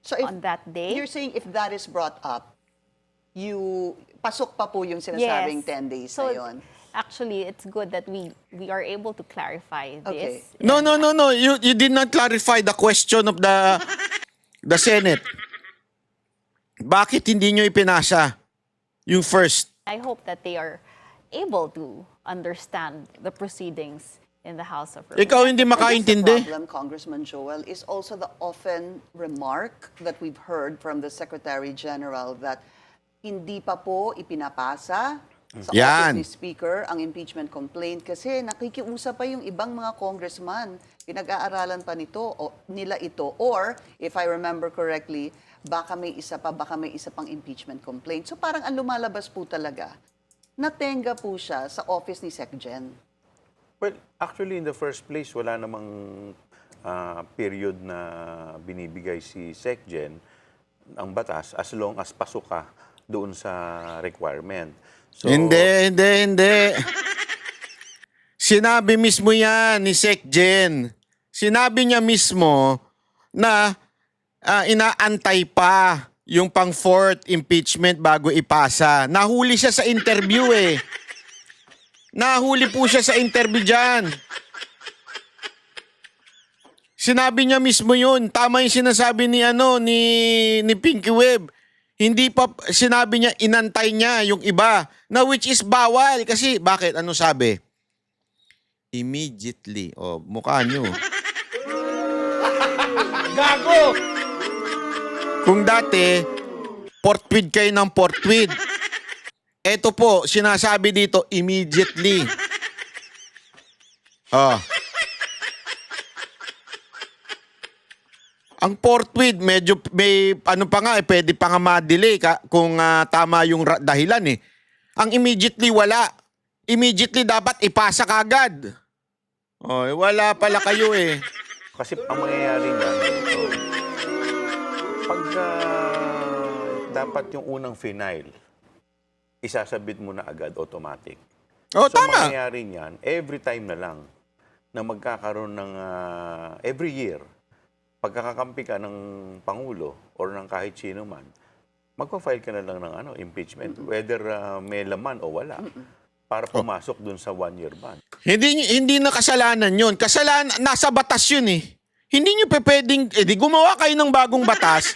Speaker 8: So if
Speaker 9: on that day.
Speaker 8: you're saying if that is brought up, pasok pa po yung sinasabing 10 days
Speaker 9: So
Speaker 8: na yun.
Speaker 9: actually, it's good that we are able to clarify
Speaker 8: Okay.
Speaker 9: this.
Speaker 2: No. You did not clarify the question of the Senate. Bakit hindi nyo ipinasa yung first?
Speaker 9: I hope that they are able to understand the proceedings in the House of Representatives.
Speaker 2: Ikaw hindi
Speaker 8: I guess
Speaker 2: makaintindi.
Speaker 8: the problem, Congressman Joel, is also the often remark that we've heard from the Secretary General that hindi pa po ipinapasa sa
Speaker 2: Yan.
Speaker 8: office ni Speaker ang impeachment complaint kasi nakikiusap pa yung ibang mga congressman. Pinag-aaralan pa nila ito. Or, if I remember correctly, baka may isa pang impeachment complaint. So parang ang lumalabas po talaga, natenga po siya sa office ni SecGen.
Speaker 3: Well, actually, in the first place, wala namang period na binibigay si SecGen ang batas as long as pasok ka doon sa requirement. So,
Speaker 2: Hindi. Sinabi mismo yan ni SecGen. Sinabi niya mismo na inaantay pa yung pang fourth impeachment bago ipasa. Nahuli siya sa interview eh. Nahuli po siya sa interview dyan. Sinabi niya mismo yun. Tama yung sinasabi ni Pinky Web. Hindi pa sinabi niya, inantay niya yung iba. Na which is bawal. Kasi bakit? Ano sabi? Immediately. O, mukha nyo. Gago! Kung dati, portweed kayo ng portweed. Ito po, sinasabi dito, immediately. Ang portweed, medyo may ano pa nga, pwede pa nga ma-delay kung tama yung dahilan eh. Ang immediately wala. Immediately dapat ipasa kagad. Wala pala kayo eh.
Speaker 3: kasi ang mangyayari niyan, pagka dapat yung unang final, isasabit mo na agad automatic.
Speaker 2: Oh,
Speaker 3: So,
Speaker 2: tama.
Speaker 3: mangyayari niyan, every time na lang na magkakaroon ng every year, pagkakakampi ka ng Pangulo or ng kahit sino man, magpa-file ka na lang ng impeachment, whether may laman o wala, para pumasok dun sa 1-year ban.
Speaker 2: Hindi na kasalanan yun. Kasalanan, nasa batas yun eh. Hindi nyo pwedeng, di gumawa kayo ng bagong batas.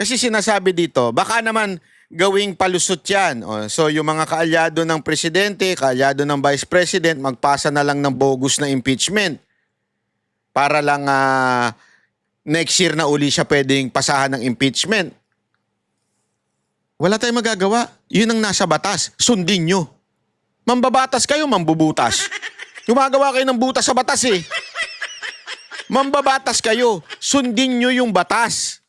Speaker 2: Kasi sinasabi dito, baka naman gawing palusot yan. So yung mga kaalyado ng presidente, kaalyado ng vice president, magpasa na lang ng bogus na impeachment. Para lang next year na uli siya pwedeng pasahan ng impeachment. Wala tayong magagawa. Yun ang nasa batas. Sundin nyo. Mambabatas kayo, mambubutas. Gumagawa kayo ng butas sa batas eh. Mambabatas kayo. Sundin nyo yung batas.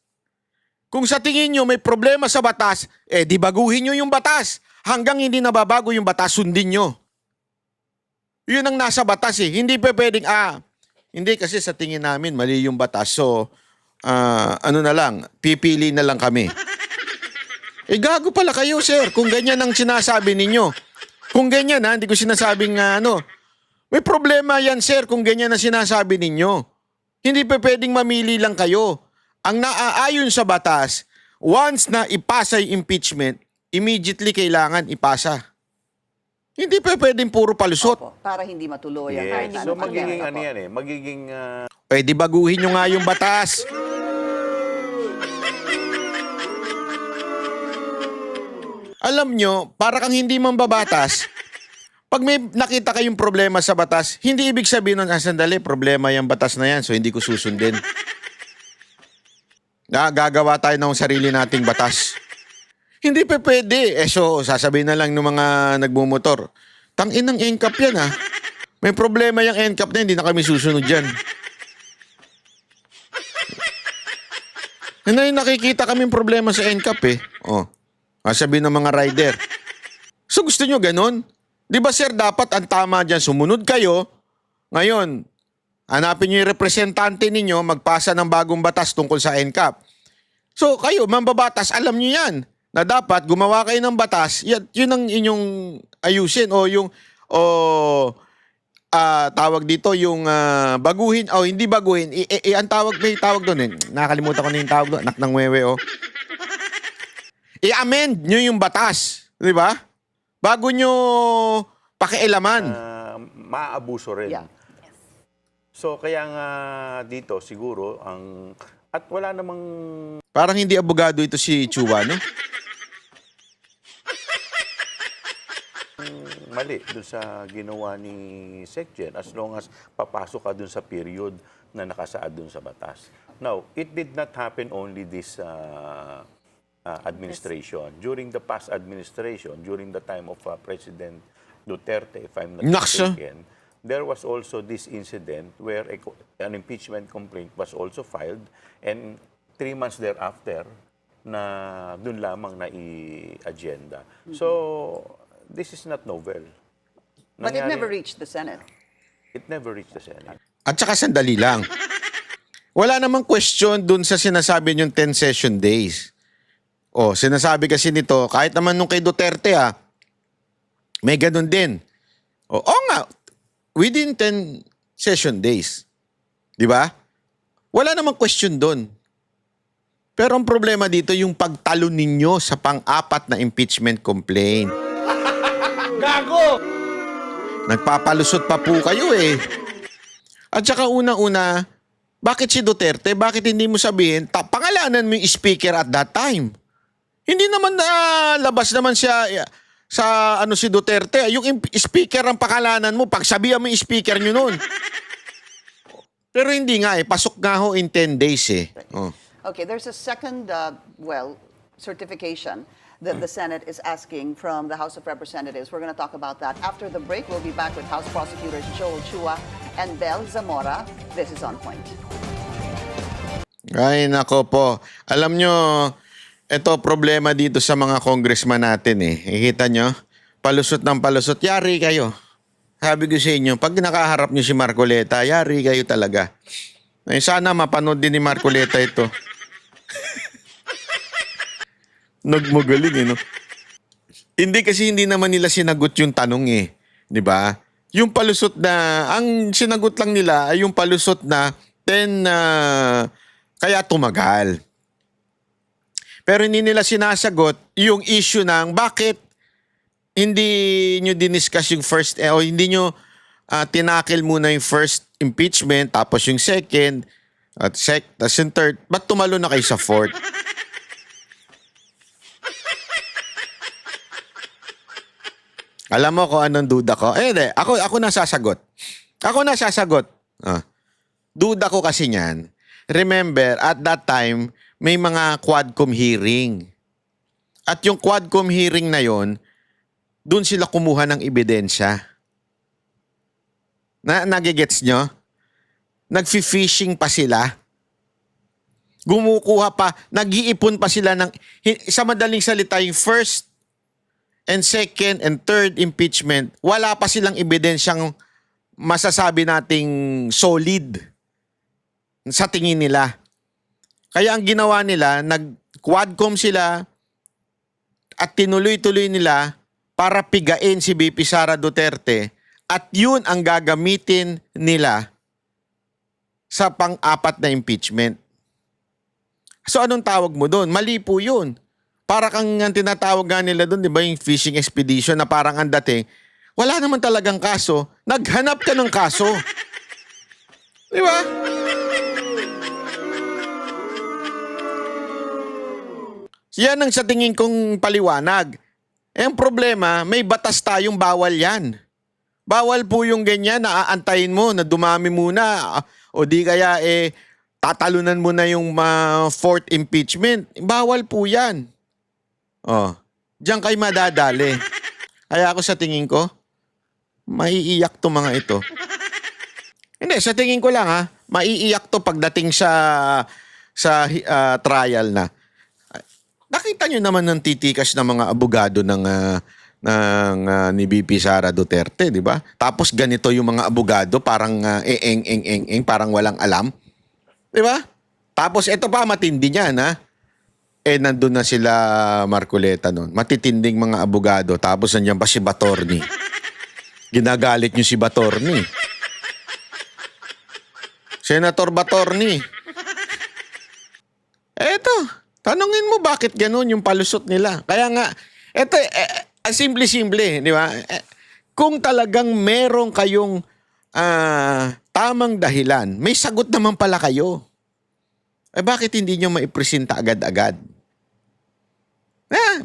Speaker 2: Kung sa tingin nyo may problema sa batas, di baguhin nyo yung batas. Hanggang hindi nababago yung batas, sundin nyo. Yun ang nasa batas eh. Hindi pa pwedeng, hindi kasi sa tingin namin mali yung batas. So, ano na lang, pipili na lang kami. Gago pala kayo, sir, kung ganyan ang sinasabi ninyo. Kung ganyan, hindi ko sinasabing may problema yan, sir, kung ganyan ang sinasabi ninyo. Hindi pa pwedeng mamili lang kayo. Ang naaayon sa batas, once na ipasa yung impeachment, immediately kailangan ipasa. Hindi pa pwedeng puro palusot.
Speaker 8: Opo, para hindi matuloy ang kahit
Speaker 3: Yes. So,
Speaker 8: anong
Speaker 3: magiging
Speaker 8: mangyari. Opo.
Speaker 3: yan eh. Magiging
Speaker 2: Pwede baguhin nyo nga yung batas. Alam nyo, para kang hindi mambabatas, pag may nakita kayong problema sa batas, hindi ibig sabihin nun, sandali, problema yung batas na yan, so hindi ko susundin. Gagawa tayo ng sarili nating batas. Hindi pa pwede. So, sasabihin na lang ng mga nagmumotor, tangin ng NCAP yan May problema yung NCAP na, hindi na kami susunod dyan. Nakikita kaming problema sa NCAP eh. Sabihin ng mga rider. So gusto nyo ganun? Di ba sir, dapat ang tama dyan, sumunod kayo. Ngayon, hanapin nyo yung representante ninyo, magpasa ng bagong batas tungkol sa NCAP. So kayo, mambabatas, alam nyo yan na dapat gumawa kayo ng batas, yun ang inyong ayusin o yung tawag dito yung baguhin o hindi baguhin. Ang tawag, may tawag doon eh. Nakalimutan ko na yung tawag doon. Anak ng wewe oh. I-amend nyo yung batas. Di ba? Bago nyo pakialaman.
Speaker 3: Maaabuso rin.
Speaker 8: Yeah.
Speaker 3: So kaya nga dito siguro at wala namang
Speaker 2: Parang hindi abogado ito si Chua, no?
Speaker 3: mali dun sa ginawa ni SecGen as long as papasok ka dun sa period na nakasaad dun sa batas. Now, it did not happen only this administration. During the past administration, during the time of President Duterte, if I'm not
Speaker 2: Naksa.
Speaker 3: mistaken, there was also this incident where an impeachment complaint was also filed and 3 months thereafter na dun lamang na i-agenda. So, this is not novel.
Speaker 8: But it
Speaker 3: Nangyari-
Speaker 8: never reached the Senate.
Speaker 3: It never reached the Senate.
Speaker 2: At saka sandali lang. Wala namang question dun sa sinasabi niyong 10 session days. O, sinasabi kasi nito, kahit naman nung kay Duterte may ganun din. O nga, within 10 session days. Di ba? Wala namang question dun. Pero ang problema dito, yung pagtalo ninyo sa pang-apat na impeachment complaint. Gago! Nagpapalusot pa po kayo eh. At saka una-una, bakit si Duterte? Bakit hindi mo sabihin, pangalanan mo yung speaker at that time? Hindi naman labas naman siya sa si Duterte. Yung speaker ang pakalanan mo, pagsabihan mo yung speaker nyo nun. Pero hindi nga pasok nga ho in 10 days eh. Oh.
Speaker 8: Okay, there's a second, certification that the Senate is asking from the House of Representatives. We're going to talk about that after the break. We'll be back with House Prosecutors Joel Chua and Bel Zamora. This is On Point.
Speaker 2: Ay, nako po. Alam nyo, ito problema dito sa mga congressman natin eh. Ikita nyo, palusot ng palusot, yari kayo. Sabi ko sa inyo, pag nakaharap nyo si Marcoleta, yari kayo talaga. Ay, sana mapanood din ni Marcoleta ito. Nagmagaling eh, no? Hindi kasi hindi naman nila sinagot yung tanong eh. Di ba? Yung palusot na, ang sinagot lang nila ay yung palusot na 10 kaya tumagal. Pero hindi nila sinasagot yung issue ng bakit hindi nyo diniscuss yung first, o hindi nyo tinakil muna yung first impeachment, tapos yung second, tapos yung third, ba't tumalo na kayo sa fourth? Alam mo kung anong duda ko? Hindi, ako nasasagot. Ako nasasagot. Duda ko kasi niyan. Remember, at that time, may mga Quadcom hearing. At yung Quadcom hearing na yon, doon sila kumuha ng ebidensya. Nagigets nyo? Nag-fishing pa sila. Gumukuha pa, nag-iipon pa sila ng, sa madaling salita, yung first and second and third impeachment, wala pa silang ebidensyang masasabi nating solid sa tingin nila. Kaya ang ginawa nila, nag-Quadcom sila at tinuloy-tuloy nila para pigain si VP Sara Duterte at yun ang gagamitin nila sa pang-apat na impeachment. So anong tawag mo doon? Mali po yun. Para kang ang tinatawag nga nila doon, di ba, yung fishing expedition na parang ang dating, wala naman talagang kaso, naghanap ka ng kaso. Di ba? Yan ang sa tingin kong paliwanag. Eh, ang problema, may batas tayong bawal yan. Bawal po yung ganyan na aantayin mo na dumami muna o di kaya tatalunan mo na yung fourth impeachment. Bawal po yan. Diyan kayo madadali. Kaya ako sa tingin ko, maiiyak to mga ito. Hindi, sa tingin ko lang maiiyak to pagdating sa trial na. Nakita nyo naman ng titikas ng mga abogado ni VP Sara Duterte, di ba? Tapos ganito yung mga abogado, parang parang walang alam. Di ba? Tapos ito pa, matindi niyan, nandun na sila Marcoleta noon. Matitinding mga abogado. Tapos nandiyan pa si Batorni. Ginagalit niyo si Batorni. Senator Batorni. Eto, tanungin mo bakit ganun yung palusot nila. Kaya nga, eto, simple-simple, di ba? Kung talagang meron kayong tamang dahilan, may sagot naman pala kayo. Bakit hindi nyo maipresenta agad-agad?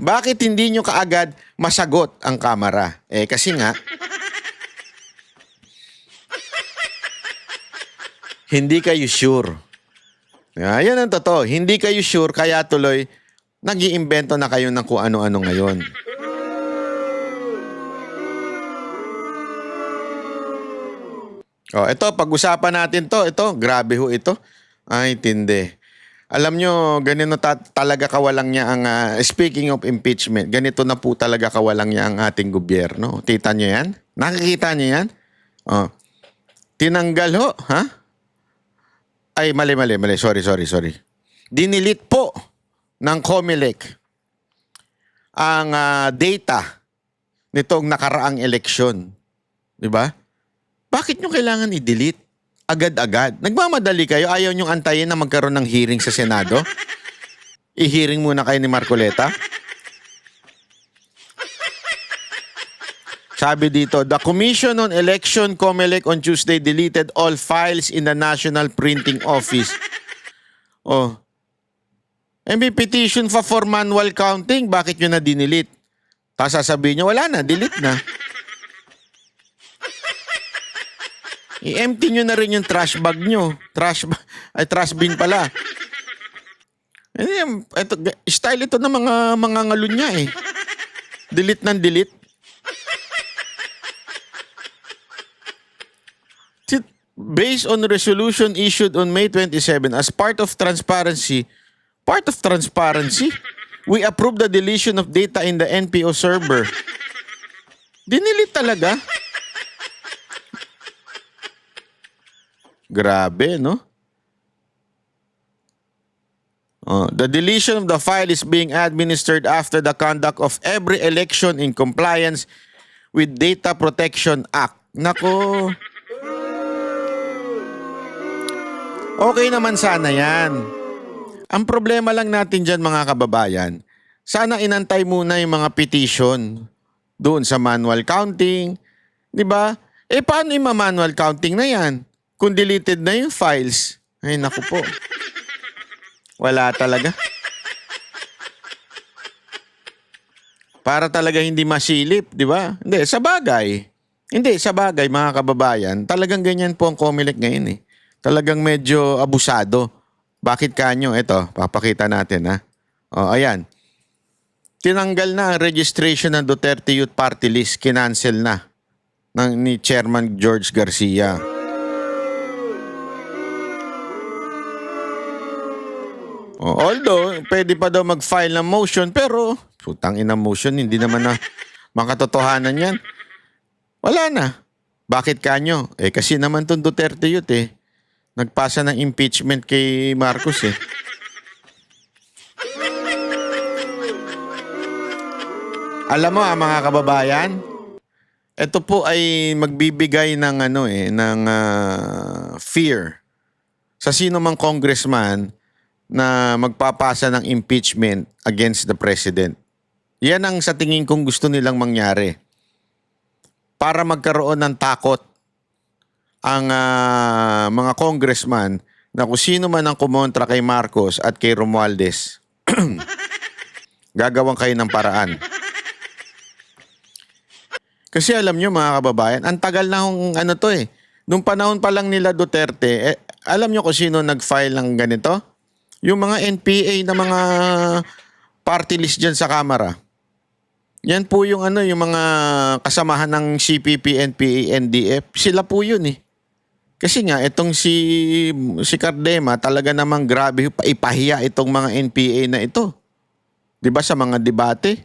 Speaker 2: Bakit hindi nyo kaagad masagot ang kamera? Kasi nga, hindi kayo sure. Yan ang totoo. Hindi kayo sure, kaya tuloy, nag-iimbento na kayo ng kung ano-ano ngayon. Ito, pag-usapan natin to. Ito, grabe ho ito. Ay, tindi. Alam nyo, ganito talaga kawalang niya ang, speaking of impeachment, ganito na po talaga kawalang niya ang ating gobyerno. Kita nyo yan? Nakikita nyo yan? Tinanggal ho, ha? Ay, mali. Sorry. Dinilit po ng COMELEC ang data nitong nakaraang eleksyon. Di ba? Bakit nyo kailangan i-delete? Agad-agad. Nagmamadali kayo? Ayaw nyong antayin na magkaroon ng hearing sa Senado? I-hearing muna kayo ni Marcoleta? Sabi dito, the Commission on Election COMELEC on Tuesday deleted all files in the National Printing Office. May petition for manual counting. Bakit nyo na dinilit? Tapos sasabihin nyo, wala na, delete na. I-empty nyo na rin yung trash bag nyo. Trash bin pala. Ito, style ito ng mga ngalunya eh. Delete ng delete. Based on resolution issued on May 27 as part of transparency, we approve the deletion of data in the NPO server. Dinilit talaga. Grabe, no? The deletion of the file is being administered after the conduct of every election in compliance with Data Protection Act. Nako. Okay naman sana yan. Ang problema lang natin dyan, mga kababayan, sana inantay muna yung mga petition doon sa manual counting. Di ba? Paano yung manual counting na yan? Kung deleted na yung files, ay naku po. Wala talaga. Para talaga hindi masilip, di ba? Hindi, sa bagay, mga kababayan, talagang ganyan po ang COMELEC ngayon eh. Talagang medyo abusado. Bakit kanyo? Ito, papakita natin ha. Ayan. Tinanggal na ang registration ng Duterte Youth Party List. Kinancel na ni Chairman George Garcia. Although, pwede pa daw mag-file ng motion, pero putang ina motion, hindi naman na makatotohanan yan. Wala na. Bakit kanyo? Kasi naman itong Duterte Youth nagpasa ng impeachment kay Marcos Alam mo mga kababayan, ito po ay magbibigay ng fear sa sino mang congressman na magpapasa ng impeachment against the president. Yan ang sa tingin kong gusto nilang mangyari. Para magkaroon ng takot ang mga congressman na kung sino man ang kumontra kay Marcos at kay Romualdez, gagawin kayo ng paraan. Kasi alam nyo mga kababayan, ang tagal na hong nung panahon pa lang nila Duterte, alam nyo kung sino nag-file ng ganito? Yung mga NPA na mga party list dyan sa Kamara. Yan po yung yung mga kasamahan ng CPP, NPA, NDF. Sila po yun Kasi nga, itong si Cardema, talaga namang grabe, ipahiya itong mga NPA na ito. 'Di ba sa mga debate?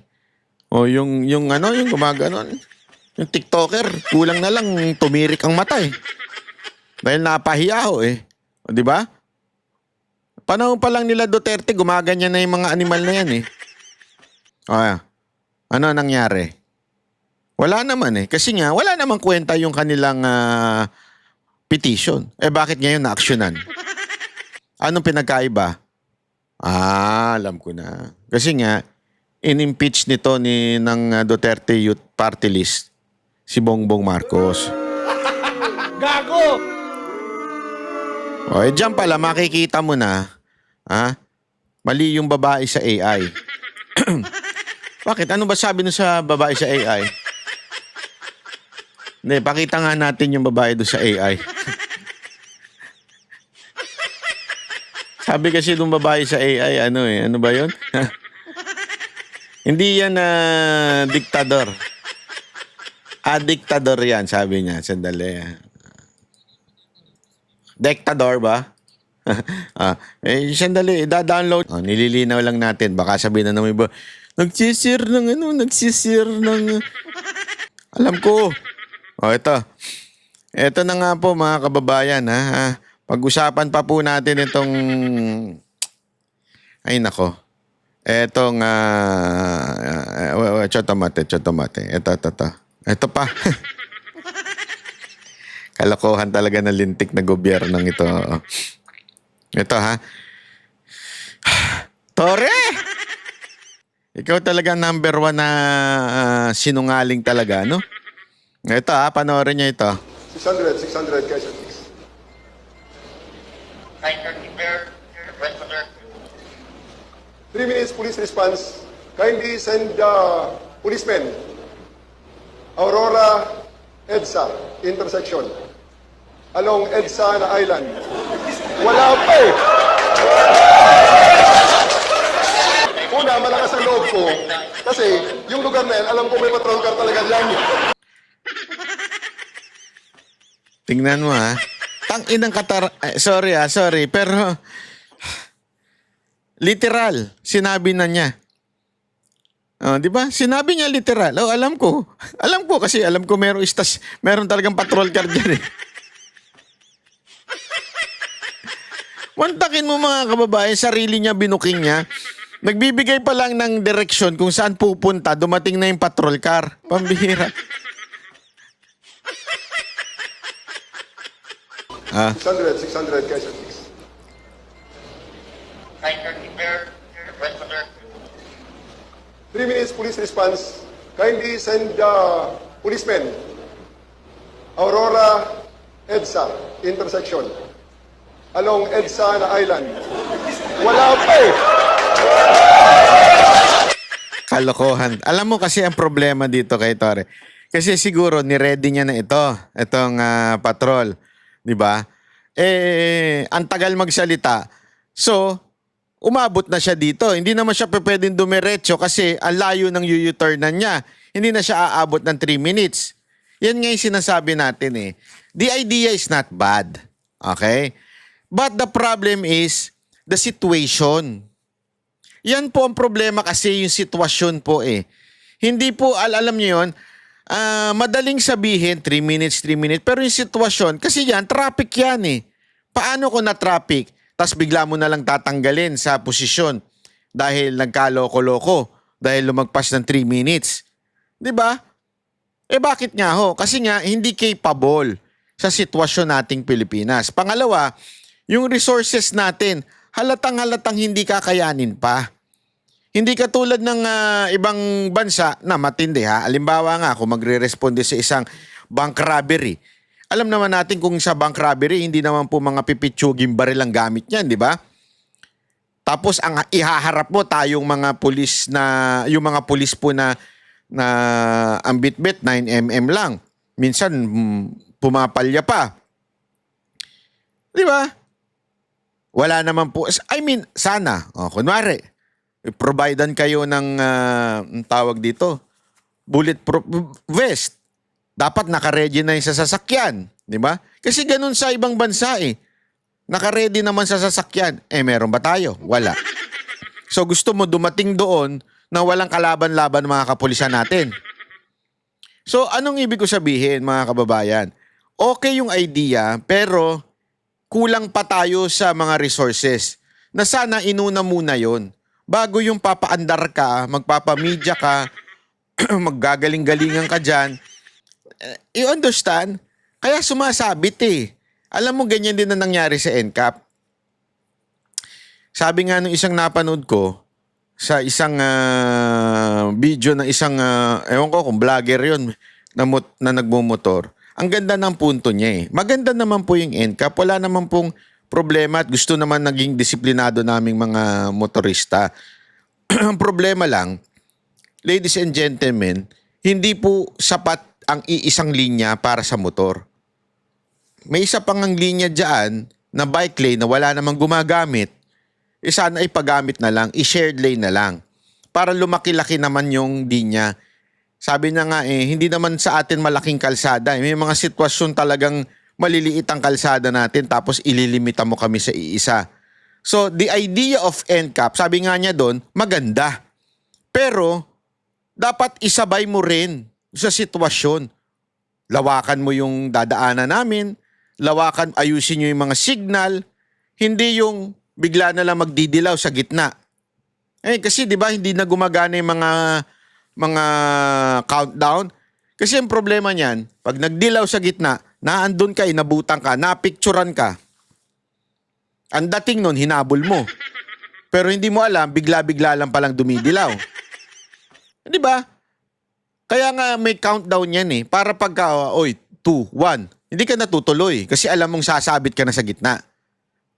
Speaker 2: O yung gumaganon. Yung TikToker, kulang na lang tumirik ang mata Dahil napahiya ho 'di ba? Panahon pa lang nila Duterte, gumaganyan na yung mga animal na yan eh. Ano nangyari? Wala naman eh. Kasi nga, wala namang kwenta yung kanilang petition. Bakit ngayon na-actionan? Anong pinagkaiba? Alam ko na. Kasi nga, in-impeach nito ng Duterte Youth Party List si Bongbong Marcos. Gago! Diyan pala makikita mo na, mali yung babae sa AI. Bakit? Ano ba sabi nun sa babae sa AI? Hindi, pakita nga natin yung babae doon sa AI. Sabi kasi nung babae sa AI, ano ba yun? Hindi yan diktador. Diktador yan, sabi niya. Sandali. Diktador ba? Sandali, da-download. Nililinaw lang natin. Baka sabihin na naman iba, nagsisir ng... Alam ko. Ito. Ito na nga po mga kababayan. Pag-usapan pa po natin itong... Ay nako. Etong... chotomate. Ito pa. Kalokohan talaga ng lintik na gobyernong ito. Ito Tore! Ikaw talaga number 1 na sinungaling talaga, no? Ito panoorin niyo ito.
Speaker 1: 600, Quezon. 3 minutes police response. Kindly send policemen. Aurora, EDSA, intersection. Along EDSA na island. Wala pa eh. Una, malakas ang loob ko. Kasi yung lugar na yan, alam ko may patrol car talaga dyan.
Speaker 2: Tingnan mo Tang-inang sorry, pero literal, sinabi na niya. Di ba? Sinabi niya literal. Alam ko. Alam ko kasi alam ko meron talagang patrol car diyan eh. Wantakin mo mga kababayan, sarili niya binuking niya. Nagbibigay pa lang ng direksyon kung saan pupunta, dumating na yung patrol car. Pambihira.
Speaker 1: 600, Quezon. 3 minutes police response. Kindly send policemen. Aurora, EDSA, intersection. Along EDSA na island. Wala pa eh.
Speaker 2: Kalokohan. Alam mo kasi ang problema dito kay Tore. Kasi siguro ni-ready niya na itong patrol. 'Di ba? Ang tagal magsalita. So, umabot na siya dito. Hindi naman siya pwedeng dumiretso kasi ang layo ng U-turnan niya. Hindi na siya aabot ng 3 minutes. Yan nga yung sinasabi natin eh. The idea is not bad. Okay? But the problem is the situation. Yan po ang problema kasi yung sitwasyon po eh. Hindi po, alam niyo yun, madaling sabihin 3 minutes, pero yung sitwasyon, kasi yan, traffic yan eh. Paano kung na-traffic, tas bigla mo na lang tatanggalin sa posisyon dahil nagkaloko-loko, dahil lumagpas ng 3 minutes. Diba? Bakit nga ho? Kasi nga, hindi capable sa sitwasyon nating Pilipinas. Pangalawa, yung resources natin, halatang hindi kakayanin pa. Hindi katulad ng ibang bansa na matindi Halimbawa nga, kung magre-responde sa isang bank robbery. Alam naman natin kung sa bank robbery, hindi naman po mga pipitsuging baril ang gamit niyan, di ba? Tapos ang ihaharap mo tayong mga pulis yung mga pulis po na ang bitbit 9mm lang. Minsan pumapalya pa. Di ba? Wala naman po. I mean, sana. Kunwari, providean kayo ng tawag dito, bulletproof vest. Dapat naka-ready na yung sa sasakyan. Di ba? Kasi ganun sa ibang bansa eh. Naka-ready naman sa sasakyan. Meron ba tayo? Wala. So gusto mo dumating doon na walang kalaban-laban mga kapulisan natin. So anong ibig ko sabihin mga kababayan? Okay yung idea pero kulang pa tayo sa mga resources. na sana inuna muna yon bago yung papaandar ka, magpapamedya ka, maggagaling-galingan ka dyan. You understand? Kaya sumasabit eh. Alam mo, ganyan din na nangyari sa NCAP. Sabi nga nung isang napanood ko, sa isang video ng isang, ewan ko kung vlogger yun, na nagmumotor. Ang ganda ng punto niya eh. Maganda naman po yung NCAP. Wala naman pong problema at gusto naman naging disiplinado naming mga motorista. Ang problema lang, ladies and gentlemen, hindi po sapat ang iisang linya para sa motor. May isa pang ang linya dyan na bike lane na wala namang gumagamit. Sana ipagamit na lang, i-shared lane na lang. Para lumaki-laki naman yung linya. Sabi niya nga hindi naman sa atin malaking kalsada. May mga sitwasyon talagang maliliit ang kalsada natin tapos ililimita mo kami sa iisa. So, the idea of NCAP, sabi nga niya doon, maganda. Pero, dapat isabay mo rin sa sitwasyon. Lawakan mo yung dadaanan namin, ayusin nyo yung mga signal, hindi yung bigla na lang magdidilaw sa gitna. Kasi 'di ba hindi na gumagana yung mga countdown. Kasi ang problema niyan, pag nagdilaw sa gitna, naandun ka, inabutan ka, napicturan ka. Ang dating nun, hinabol mo. Pero hindi mo alam, bigla-bigla lang palang dumidilaw. Di ba? Kaya nga may countdown yan eh. Para pagka, 2, 1, hindi ka natutuloy. Kasi alam mong sasabit ka na sa gitna.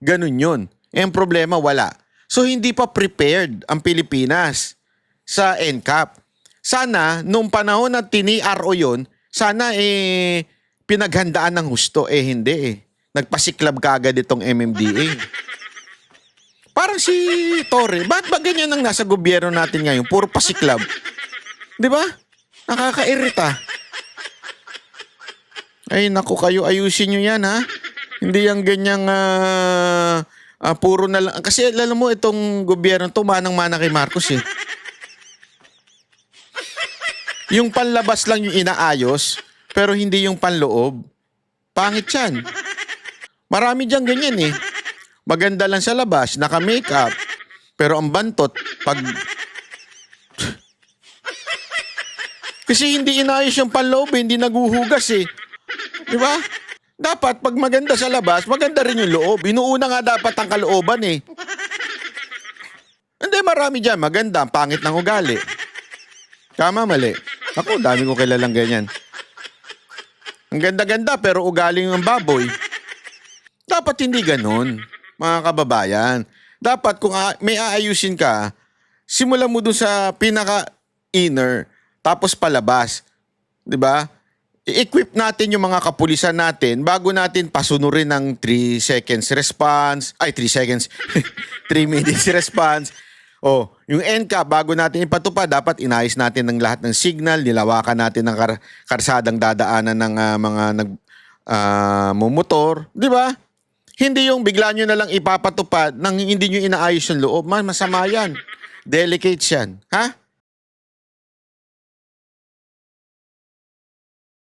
Speaker 2: Ganun yun. Ang problema, wala. So, hindi pa prepared ang Pilipinas sa NCAP. Sana, nung panahon na tini-RO yun, sana pinaghandaan ng husto. Hindi eh. Nagpasiklab ka agad itong MMDA. Parang si Torre, bakit ba ganyan ang nasa gobyerno natin ngayon? Puro pasiklab. Di ba? Nakakairita. Ay, naku kayo, ayusin nyo yan ha. Hindi yung ganyang puro na lang. Kasi alam mo, itong gobyerno to manang-mana kay Marcos eh. Yung panlabas lang yung inaayos, pero hindi yung panloob. Pangit yan. Marami dyan ganyan eh. Maganda lang sa labas, naka-makeup, pero ang bantot, pag... Kasi hindi inayos yung panloob, hindi naguhugas eh. Di ba? Dapat, pag maganda sa labas, maganda rin yung loob. Inuuna nga dapat ang kalooban eh. Hindi, marami dyan. Maganda, ang pangit ng ugali. Tama, mali. Ako, dami ko kilalang ganyan. Ang ganda-ganda, pero ugaling ng baboy. Dapat hindi ganun, mga kababayan. Dapat kung may aayusin ka, simulan mo dun sa pinaka-inner, tapos palabas. Diba? I-equip natin yung mga kapulisan natin bago natin pasunurin ng 3 seconds response. Ay, 3 seconds. 3 minutes response. Yung NCAP, bago natin ipatupad, dapat inayos natin ng lahat ng signal, nilawakan natin ng karsadang dadaanan ng mga mumotor. Di ba? Hindi yung bigla nyo na lang ipapatupad nang hindi nyo inaayos yung loob. Masama yan. Delicate yan. Ha?